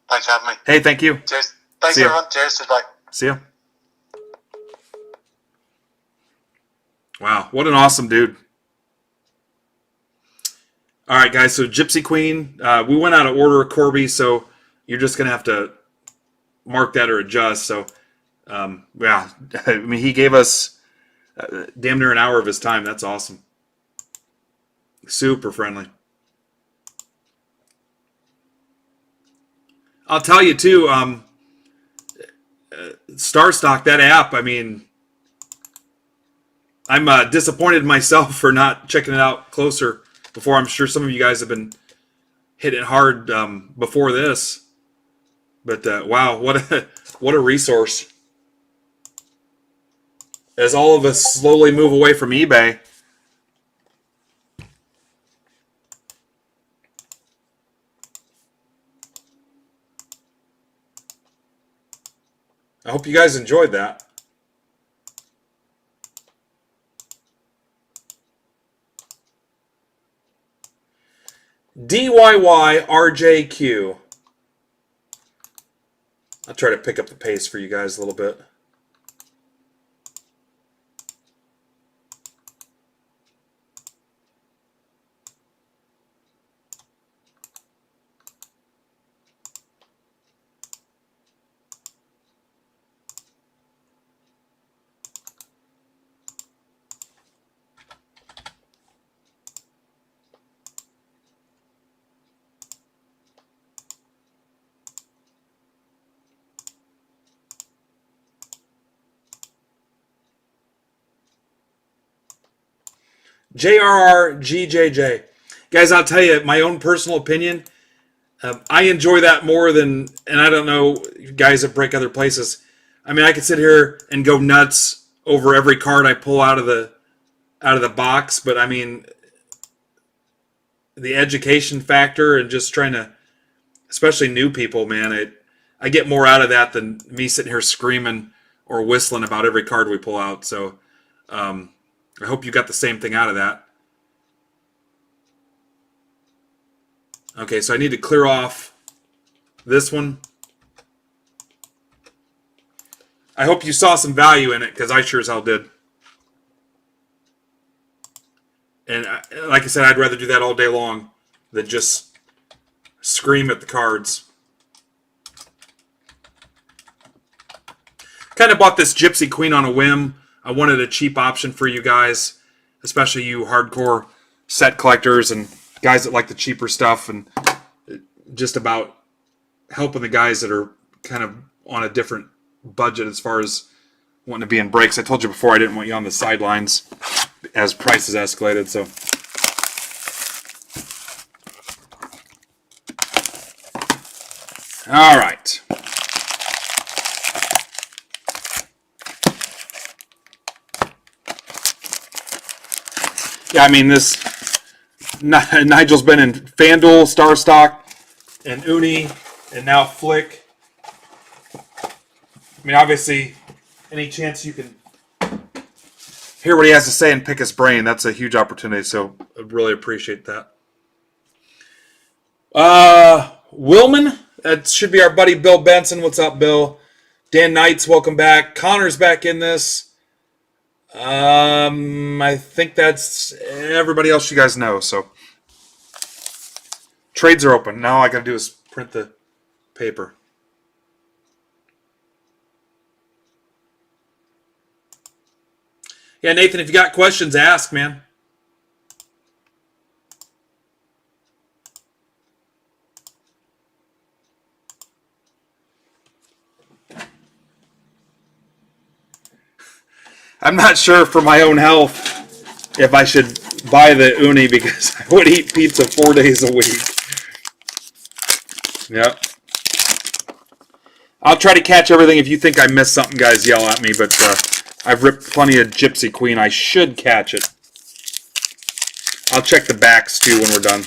Thanks for having me. Hey, thank you. Cheers. Thanks, everyone. Cheers. Bye. See ya. Wow, what an awesome dude. All right, guys, so Gypsy Queen, we went out of order, Corby, so you're just going to have to mark that or adjust. So, yeah, I mean, he gave us damn near an hour of his time. That's awesome. Super friendly. I'll tell you, too, StarStock, that app, I mean, I'm disappointed in myself for not checking it out closer before. I'm sure some of you guys have been hitting it hard before this. But wow, what a resource. As all of us slowly move away from eBay. I hope you guys enjoyed that. DYYRJQ. I'll try to pick up the pace for you guys a little bit. JRRGJJ. Guys, I'll tell you, my own personal opinion, I enjoy that more than, and I don't know, guys that break other places. I mean, I could sit here and go nuts over every card I pull out of the box, but I mean, the education factor and just trying to, especially new people, man, I get more out of that than me sitting here screaming or whistling about every card we pull out. So, I hope you got the same thing out of that. Okay, so I need to clear off this one. I hope you saw some value in it, because I sure as hell did. And like I said, I'd rather do that all day long than just scream at the cards. Kind of bought this Gypsy Queen on a whim. I wanted a cheap option for you guys, especially you hardcore set collectors and guys that like the cheaper stuff, and just about helping the guys that are kind of on a different budget as far as wanting to be in breaks. I told you before I didn't want you on the sidelines as prices escalated, so. All right. Yeah, I mean, this Nigel's been in FanDuel, StarStock, and Uni, and now Flick. I mean, obviously, any chance you can hear what he has to say and pick his brain, that's a huge opportunity, so I really appreciate that. Willman, that should be our buddy Bill Benson. What's up, Bill? Dan Knights, welcome back. Connor's back in this. I think that's everybody else you guys know, so. Trades are open. Now all I got to do is print the paper. Yeah, Nathan, if you got questions, ask, man. I'm not sure for my own health if I should buy the Uni because I would eat pizza 4 days a week. Yep. I'll try to catch everything. If you think I missed something, guys, yell at me. But I've ripped plenty of Gypsy Queen. I should catch it. I'll check the backs, too, when we're done.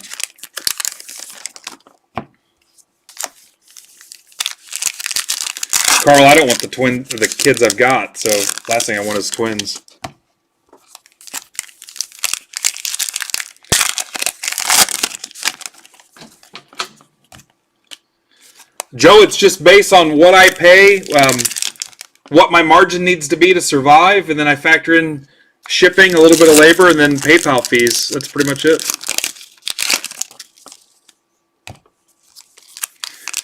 Carl, I don't want the kids I've got, so last thing I want is twins. Joe, it's just based on what I pay, what my margin needs to be to survive, and then I factor in shipping, a little bit of labor, and then PayPal fees. That's pretty much it.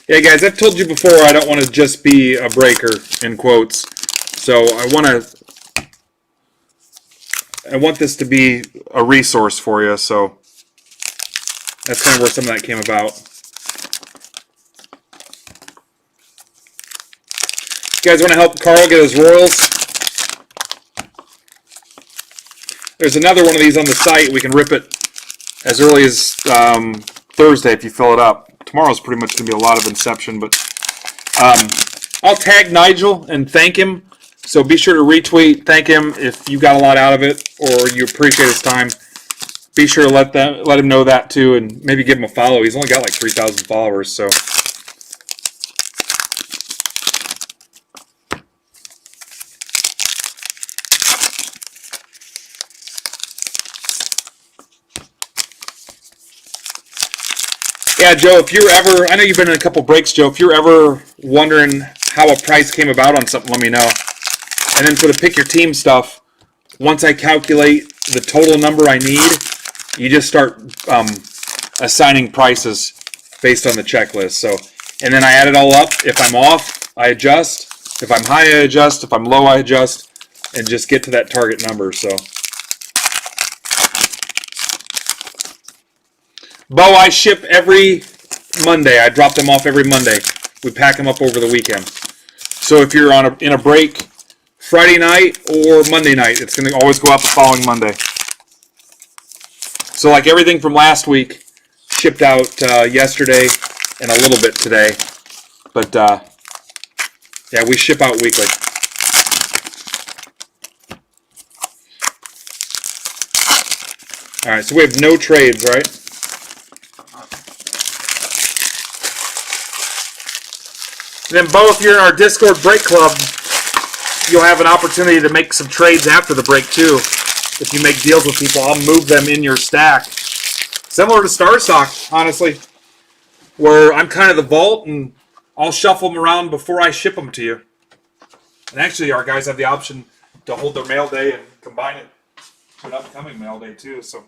Yeah, guys, I've told you before I don't want to just be a breaker, in quotes. So I want this to be a resource for you, so that's kind of where some of that came about. You guys want to help Carl get his Royals? There's another one of these on the site. We can rip it as early as Thursday if you fill it up. Tomorrow's pretty much going to be a lot of Inception, but I'll tag Nigel and thank him. So be sure to retweet, thank him if you got a lot out of it or you appreciate his time. Be sure to let him know that too, and maybe give him a follow. He's only got like 3,000 followers, so. Yeah, Joe, if you're ever, I know you've been in a couple breaks, Joe, if you're ever wondering how a price came about on something, let me know. And then for the pick your team stuff, once I calculate the total number I need, you just start assigning prices based on the checklist. So, and then I add it all up. If I'm off, I adjust. If I'm high, I adjust. If I'm low, I adjust. And just get to that target number, so. Bo, I ship every Monday. I drop them off every Monday. We pack them up over the weekend. So if you're in a break Friday night or Monday night, it's going to always go out the following Monday. So like everything from last week shipped out yesterday and a little bit today. But yeah, we ship out weekly. All right, so we have no trades, right? Then, Bo, if you're in our Discord break club, you'll have an opportunity to make some trades after the break, too. If you make deals with people, I'll move them in your stack. Similar to StarStock, honestly, where I'm kind of the vault, and I'll shuffle them around before I ship them to you. And actually, our guys have the option to hold their mail day and combine it to an upcoming mail day, too. So.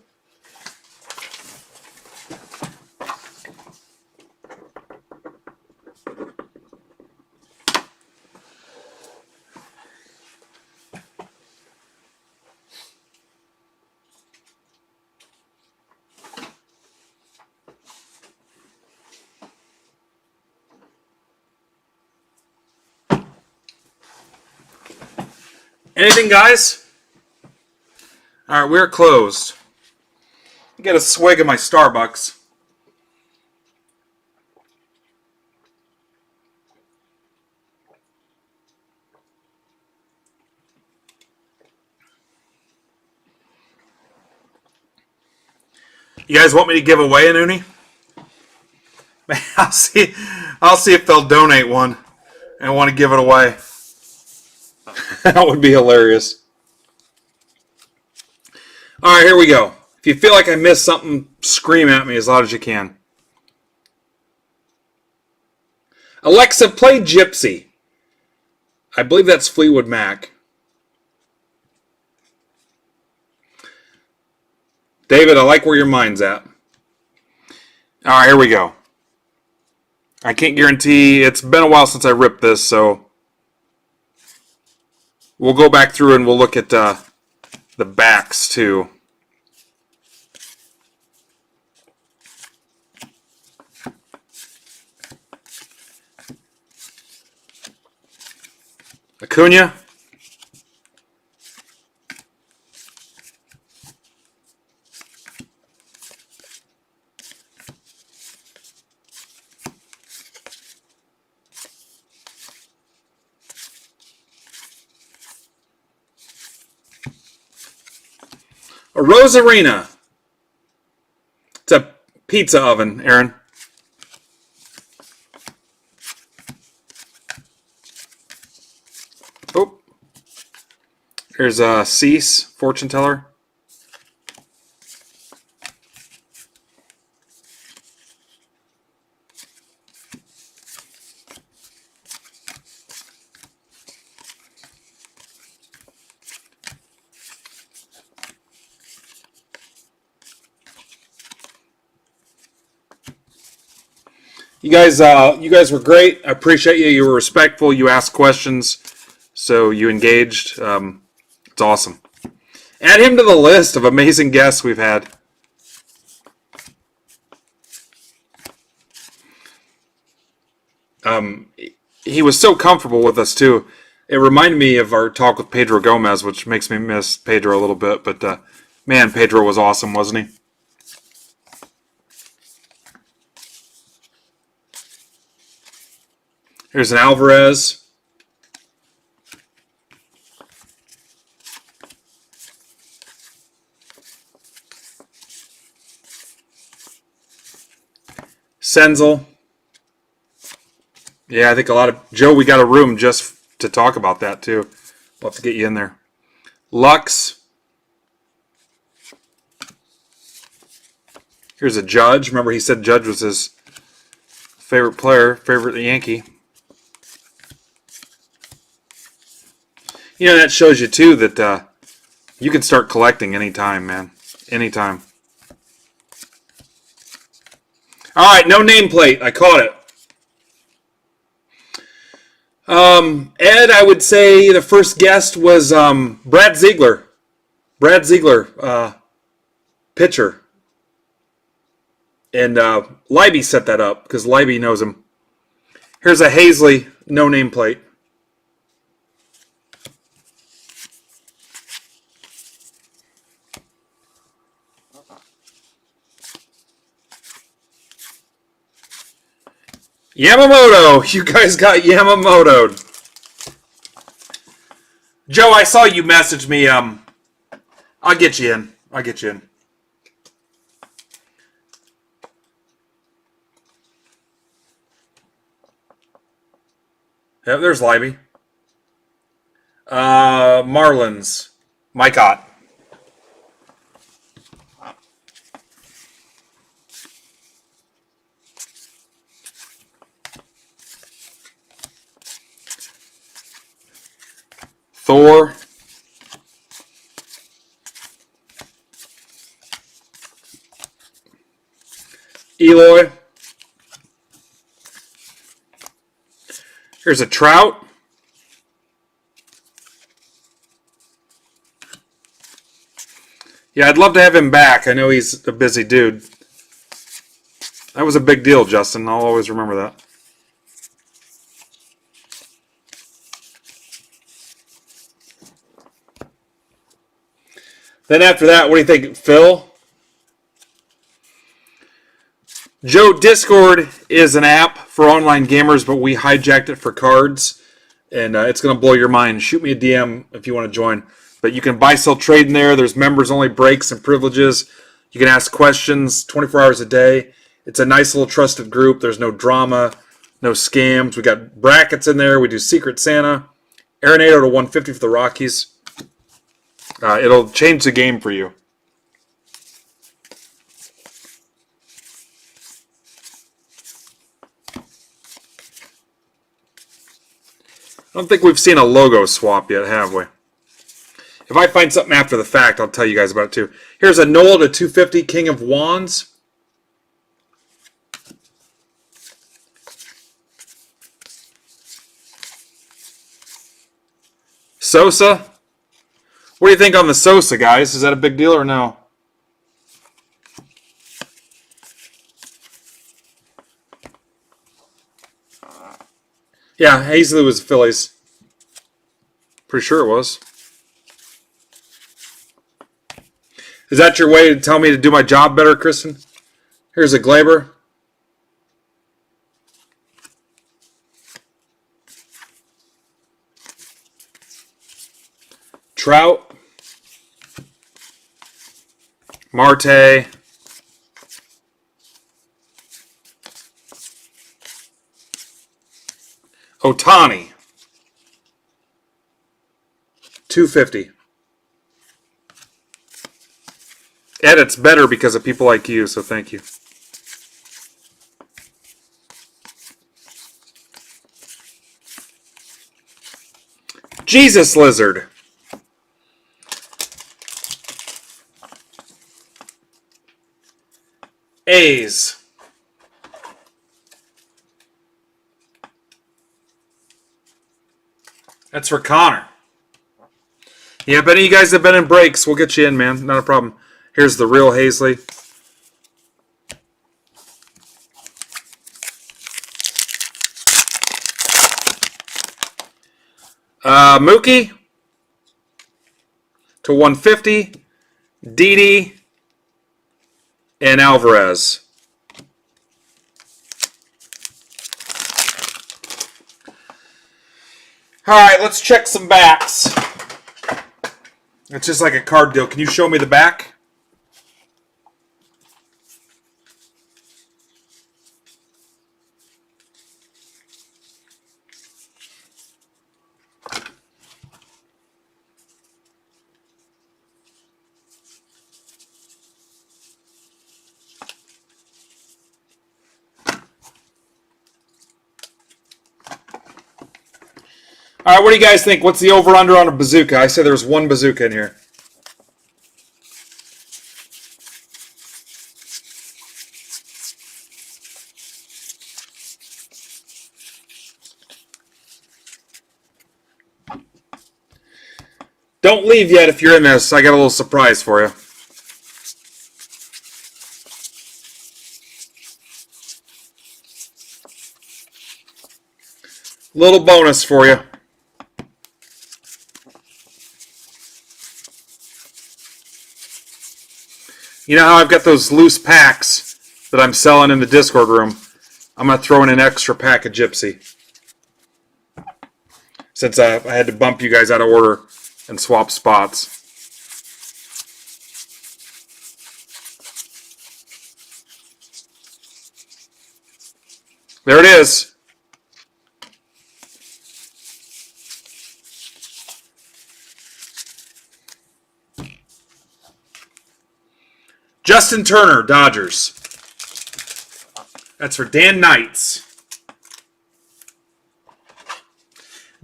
Anything, guys? All right, we're closed. Get a swig of my Starbucks. You guys want me to give away an uni? I'll see if they'll donate one and want to give it away. That would be hilarious. All right, here we go. If you feel like I missed something, scream at me as loud as you can. Alexa, play Gypsy. I believe that's Fleetwood Mac. David, I like where your mind's at. All right, here we go. I can't guarantee. It's been a while since I ripped this, so we'll go back through and we'll look at the backs too. Acuna. A Rosarina. It's a pizza oven, Aaron. Oh. Here's a Cease, fortune teller. You guys were great. I appreciate you. You were respectful. You asked questions, so you engaged. It's awesome. Add him to the list of amazing guests we've had. He was so comfortable with us too. It reminded me of our talk with Pedro Gomez, which makes me miss Pedro a little bit. But man, Pedro was awesome, wasn't he? Here's an Alvarez. Senzel. Yeah, I think a lot of... Joe, we got a room just to talk about that, too. We'll have to get you in there. Lux. Here's a Judge. Remember, he said Judge was his favorite player, favorite Yankee. You know, that shows you, too, that you can start collecting anytime, man. Anytime. All right, no nameplate. I caught it. Ed, I would say the first guest was Brad Ziegler. Brad Ziegler, pitcher. And Libby set that up because Libby knows him. Here's a Hazley, no nameplate. Yamamoto! You guys got Yamamoto'd. Joe, I saw you message me. I'll get you in. I'll get you in. Yeah, there's Libby. Marlins. Mike Ott. Thor. Eloy. Here's a Trout. Yeah, I'd love to have him back. I know he's a busy dude. That was a big deal, Justin. I'll always remember that. Then after that, what do you think, Phil? Joe, Discord is an app for online gamers, but we hijacked it for cards, and it's going to blow your mind. Shoot me a DM if you want to join. But you can buy, sell, trade in there. There's members-only breaks and privileges. You can ask questions 24 hours a day. It's a nice little trusted group. There's no drama, no scams. We got brackets in there. We do Secret Santa. Arenado to 150 for the Rockies. It'll change the game for you. I don't think we've seen a logo swap yet, have we? If I find something after the fact, I'll tell you guys about it too. Here's a Noel to 250, King of Wands. Sosa. What do you think on the Sosa, guys? Is that a big deal or no? Yeah, Hazley was Phillies. Pretty sure it was. Is that your way to tell me to do my job better, Kristen? Here's a Glaber. Trout. Marte. Otani. 250. Ed, it's better because of people like you, so thank you. Jesus Lizard. A's. That's for Connor. Yeah, if any of you guys have been in breaks, we'll get you in, man. Not a problem. Here's the real Hazley. Mookie to 150. Didi and Alvarez. All right, let's check some backs. It's just like a card deal. Can you show me the back? All right, what do you guys think? What's the over-under on a bazooka? I said there was one bazooka in here. Don't leave yet if you're in this. I got a little surprise for you. Little bonus for you. You know how I've got those loose packs that I'm selling in the Discord room? I'm going to throw in an extra pack of Gypsy. Since I had to bump you guys out of order and swap spots. There it is. Justin Turner, Dodgers. That's for Dan Knights.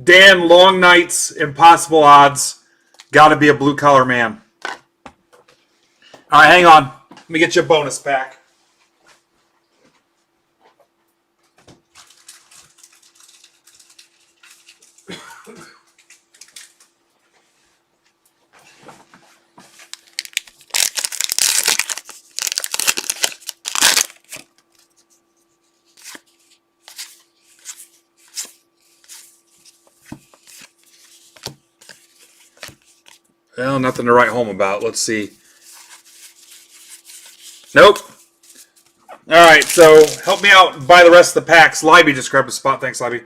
Dan, long nights, impossible odds. Got to be a blue-collar man. All right, hang on. Let me get you a bonus pack. Well, nothing to write home about. Let's see. Nope. All right, so help me out and buy the rest of the packs. Libby just grabbed a spot. Thanks, Libby.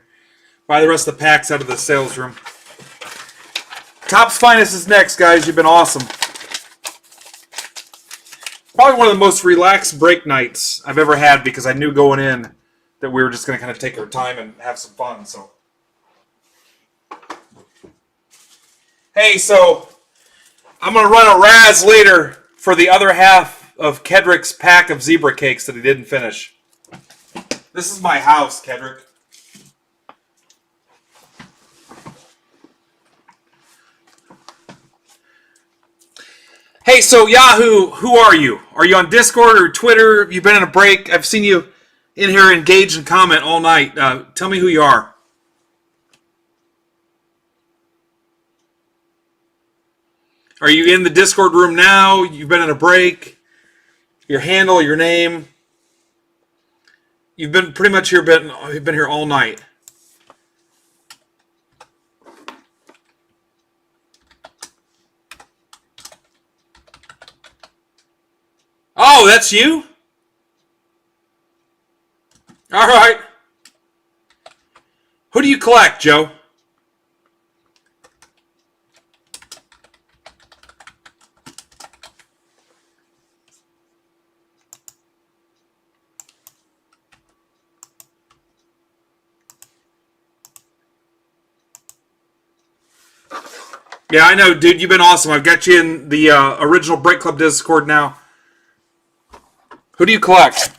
Buy the rest of the packs out of the sales room. Topps Finest is next, guys. You've been awesome. Probably one of the most relaxed break nights I've ever had because I knew going in that we were just going to kind of take our time and have some fun. So, hey, so I'm going to run a Raz later for the other half of Kedrick's pack of zebra cakes that he didn't finish. This is my house, Kedrick. Hey, so Yahoo, who are you? Are you on Discord or Twitter? Have you been in a break? I've seen you in here engage and comment all night. Tell me who you are. Are you in the Discord room now? You've been in a break? Your handle, your name? You've been pretty much here. You've been here all night. Oh, that's you? All right. Who do you collect, Joe? Yeah, I know, dude. You've been awesome. I've got you in the original Break Club Discord now. Who do you collect?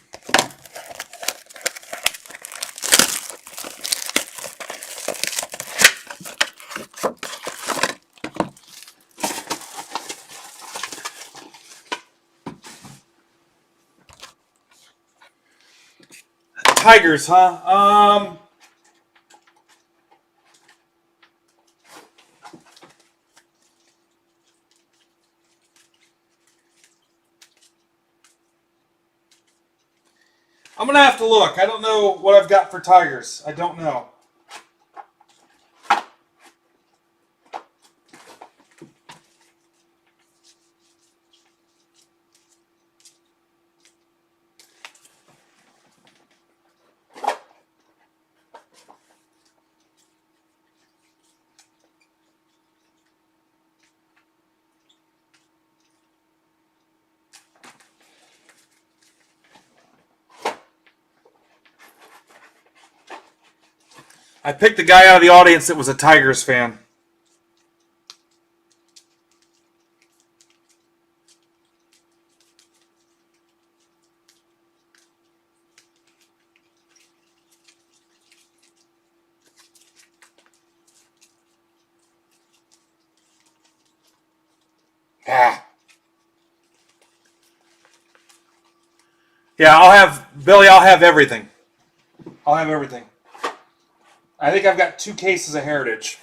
Tigers, huh? I'm going to have to look. I don't know what I've got for Tigers. I don't know. I picked a guy out of the audience that was a Tigers fan. Ah. Yeah, I'll have everything. I'll have everything. I think I've got 2 cases of Heritage.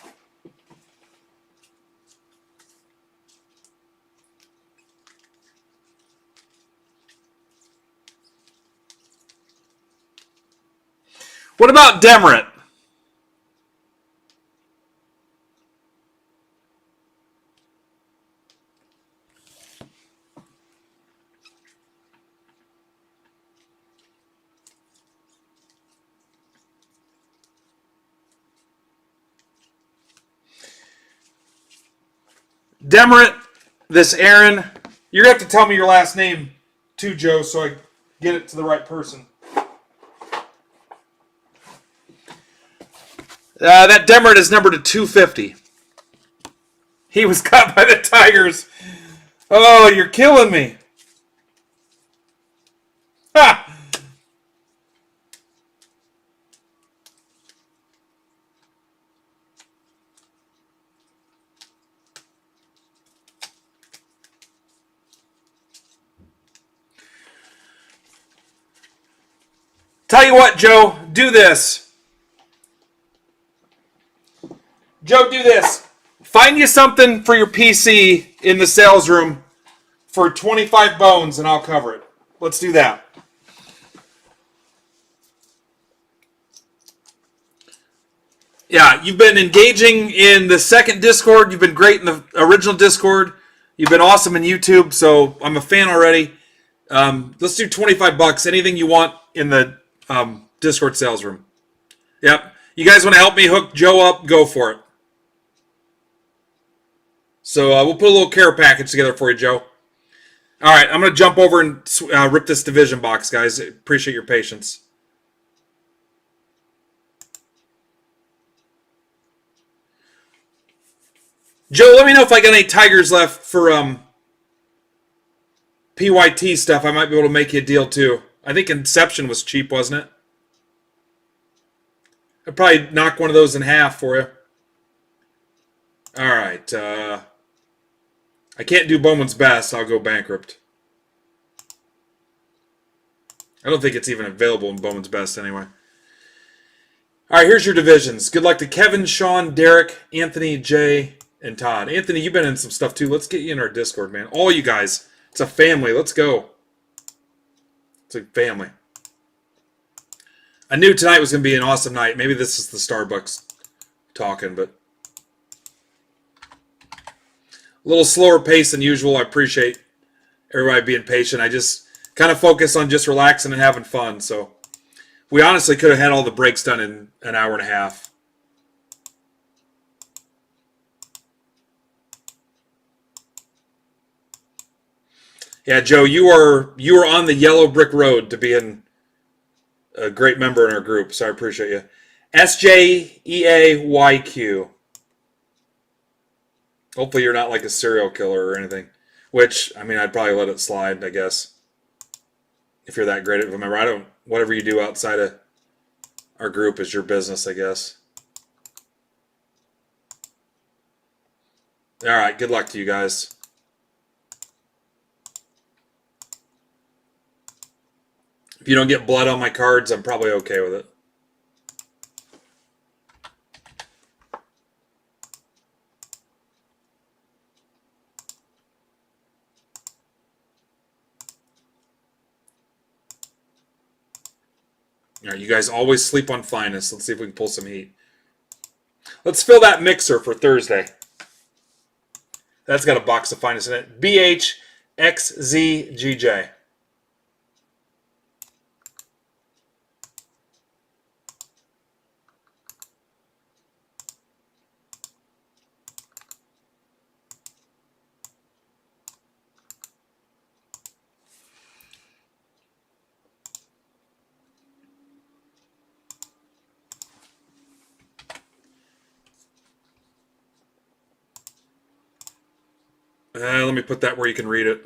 What about Demerit? Demerit, this Aaron. You're going to have to tell me your last name too, Joe, so I get it to the right person. That Demerit is numbered to 250. He was cut by the Tigers. Oh, you're killing me. Ha! Tell you what, Joe, do this. Joe, do this. Find you something for your PC in the sales room for 25 bones and I'll cover it. Let's do that. Yeah, you've been engaging in the second Discord. You've been great in the original Discord. You've been awesome in YouTube, so I'm a fan already. Let's do $25. Anything you want in the Discord sales room. Yep. You guys want to help me hook Joe up? Go for it. So we'll put a little care package together for you, Joe. All right, I'm going to jump over and rip this division box, guys. Appreciate your patience. Joe, let me know if I got any Tigers left for PYT stuff. I might be able to make you a deal too. I think Inception was cheap, wasn't it? I'd probably knock one of those in half for you. All right. I can't do Bowman's Best. I'll go bankrupt. I don't think it's even available in Bowman's Best anyway. All right, here's your divisions. Good luck to Kevin, Sean, Derek, Anthony, Jay, and Todd. Anthony, you've been in some stuff too. Let's get you in our Discord, man. All you guys. It's a family. Let's go. It's a family. I knew tonight was going to be an awesome night. Maybe this is the Starbucks talking, but a little slower pace than usual. I appreciate everybody being patient. I just kind of focus on just relaxing and having fun. So we honestly could have had all the breaks done in an hour and a half. Yeah, Joe, you are on the yellow brick road to being a great member in our group, so I appreciate you. SJEAYQ. Hopefully you're not like a serial killer or anything. Which, I mean, I'd probably let it slide, I guess. If you're that great at remember, whatever you do outside of our group is your business, I guess. All right, good luck to you guys. If you don't get blood on my cards, I'm probably okay with it. All right, you guys always sleep on finest. Let's see if we can pull some heat. Let's fill that mixer for Thursday. That's got a box of finest in it. BHXZGJ. Let me put that where you can read it.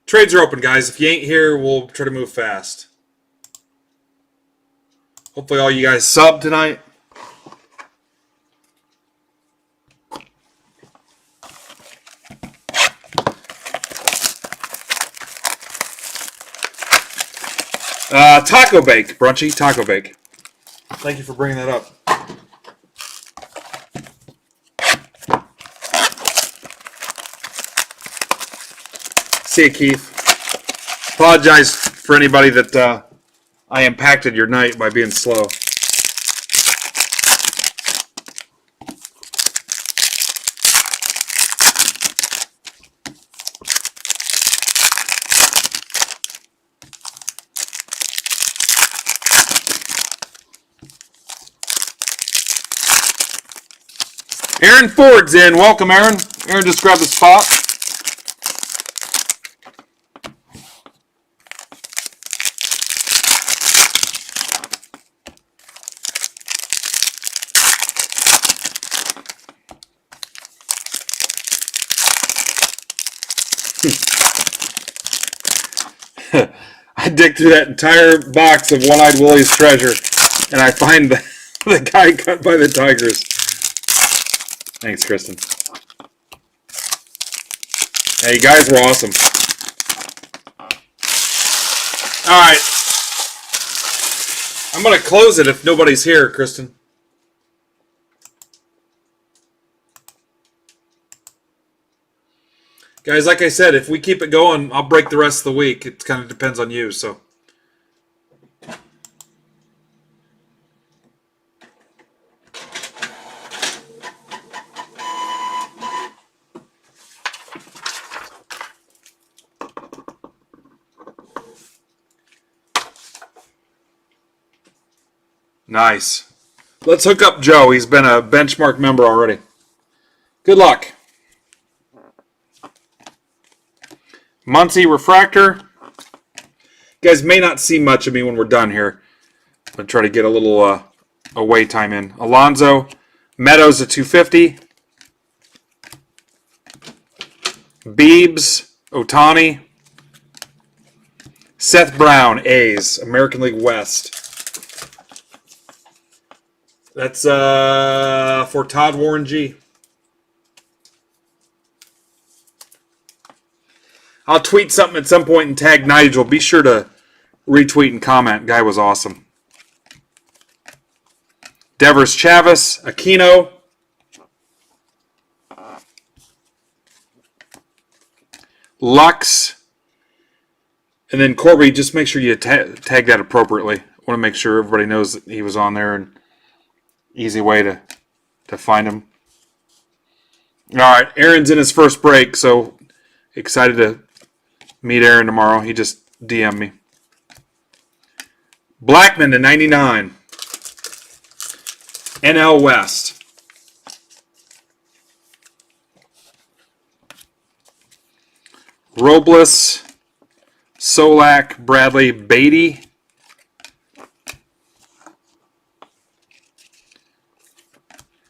Trades are open, guys. If you ain't here, we'll try to move fast. Hopefully all you guys sub tonight. Taco Bake, Brunchy. Taco Bake. Thank you for bringing that up. See you, Keith. Apologize for anybody that I impacted your night by being slow. Aaron Ford's in. Welcome, Aaron. Aaron just grabbed the spot. I dig through that entire box of One-Eyed Willie's treasure, and I find the guy cut by the Tigers. Thanks, Kristen. Hey, you guys were awesome. All right. I'm going to close it if nobody's here, Kristen. Guys, like I said, if we keep it going, I'll break the rest of the week. It kind of depends on you, so Nice. Let's hook up Joe. He's been a benchmark member already. Good luck. Muncie Refractor. You guys may not see much of me when we're done here. I'm going to try to get a little away time in. Alonzo. Meadows at 250. Beebs. Otani. Seth Brown, A's, American League West. That's for Todd Warren G. I'll tweet something at some point and tag Nigel. Be sure to retweet and comment. Guy was awesome. Devers Chavis, Aquino. Lux. And then Corby, just make sure you tag that appropriately. I want to make sure everybody knows that he was on there, and easy way to find him. All right, Aaron's in his first break, so excited to meet Aaron tomorrow. He just DM'd me. Blackman to 99. NL West. Robles. Solak, Bradley, Beatty.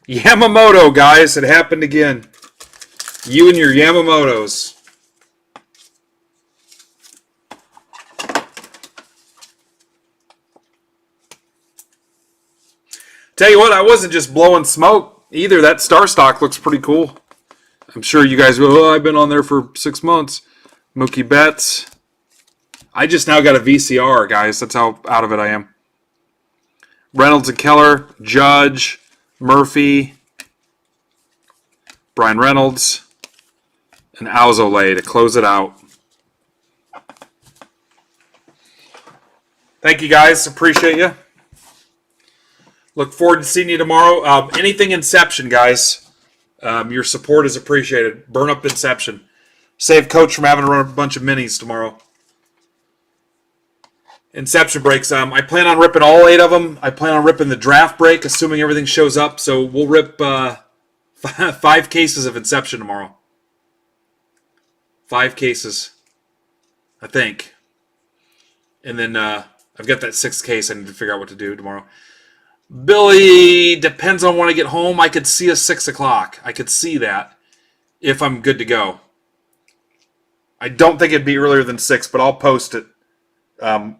Yamamoto, guys. It happened again. You and your Yamamotos. Tell you what, I wasn't just blowing smoke either. That star stock looks pretty cool. I'm sure you guys will. Oh, I've been on there for 6 months. Mookie Betts. I just now got a VCR, guys. That's how out of it I am. Reynolds and Keller, Judge, Murphy, Brian Reynolds, and Alzolay to close it out. Thank you, guys. Appreciate you. Look forward to seeing you tomorrow. Anything Inception, guys. Your support is appreciated. Burn up Inception. Save Coach from having to run a bunch of minis tomorrow. Inception breaks. I plan on ripping all 8 of them. I plan on ripping the draft break, assuming everything shows up. So we'll rip 5 cases of Inception tomorrow. 5 cases, I think. And then I've got that 6th case. I need to figure out what to do tomorrow. Billy, depends on when I get home. I could see a 6 o'clock. I could see that if I'm good to go. I don't think it'd be earlier than 6, but I'll post it.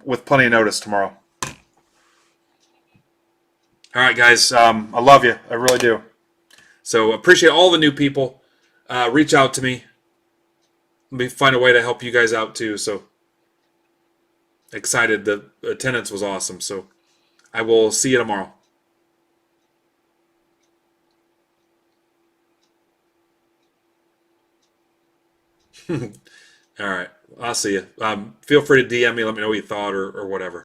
With plenty of notice tomorrow. All right, guys. I love you. I really do. So appreciate all the new people. Reach out to me. Let me find a way to help you guys out too. So excited. The attendance was awesome. So I will see you tomorrow. All right. I'll see you. Feel free to DM me. Let me know what you thought or whatever.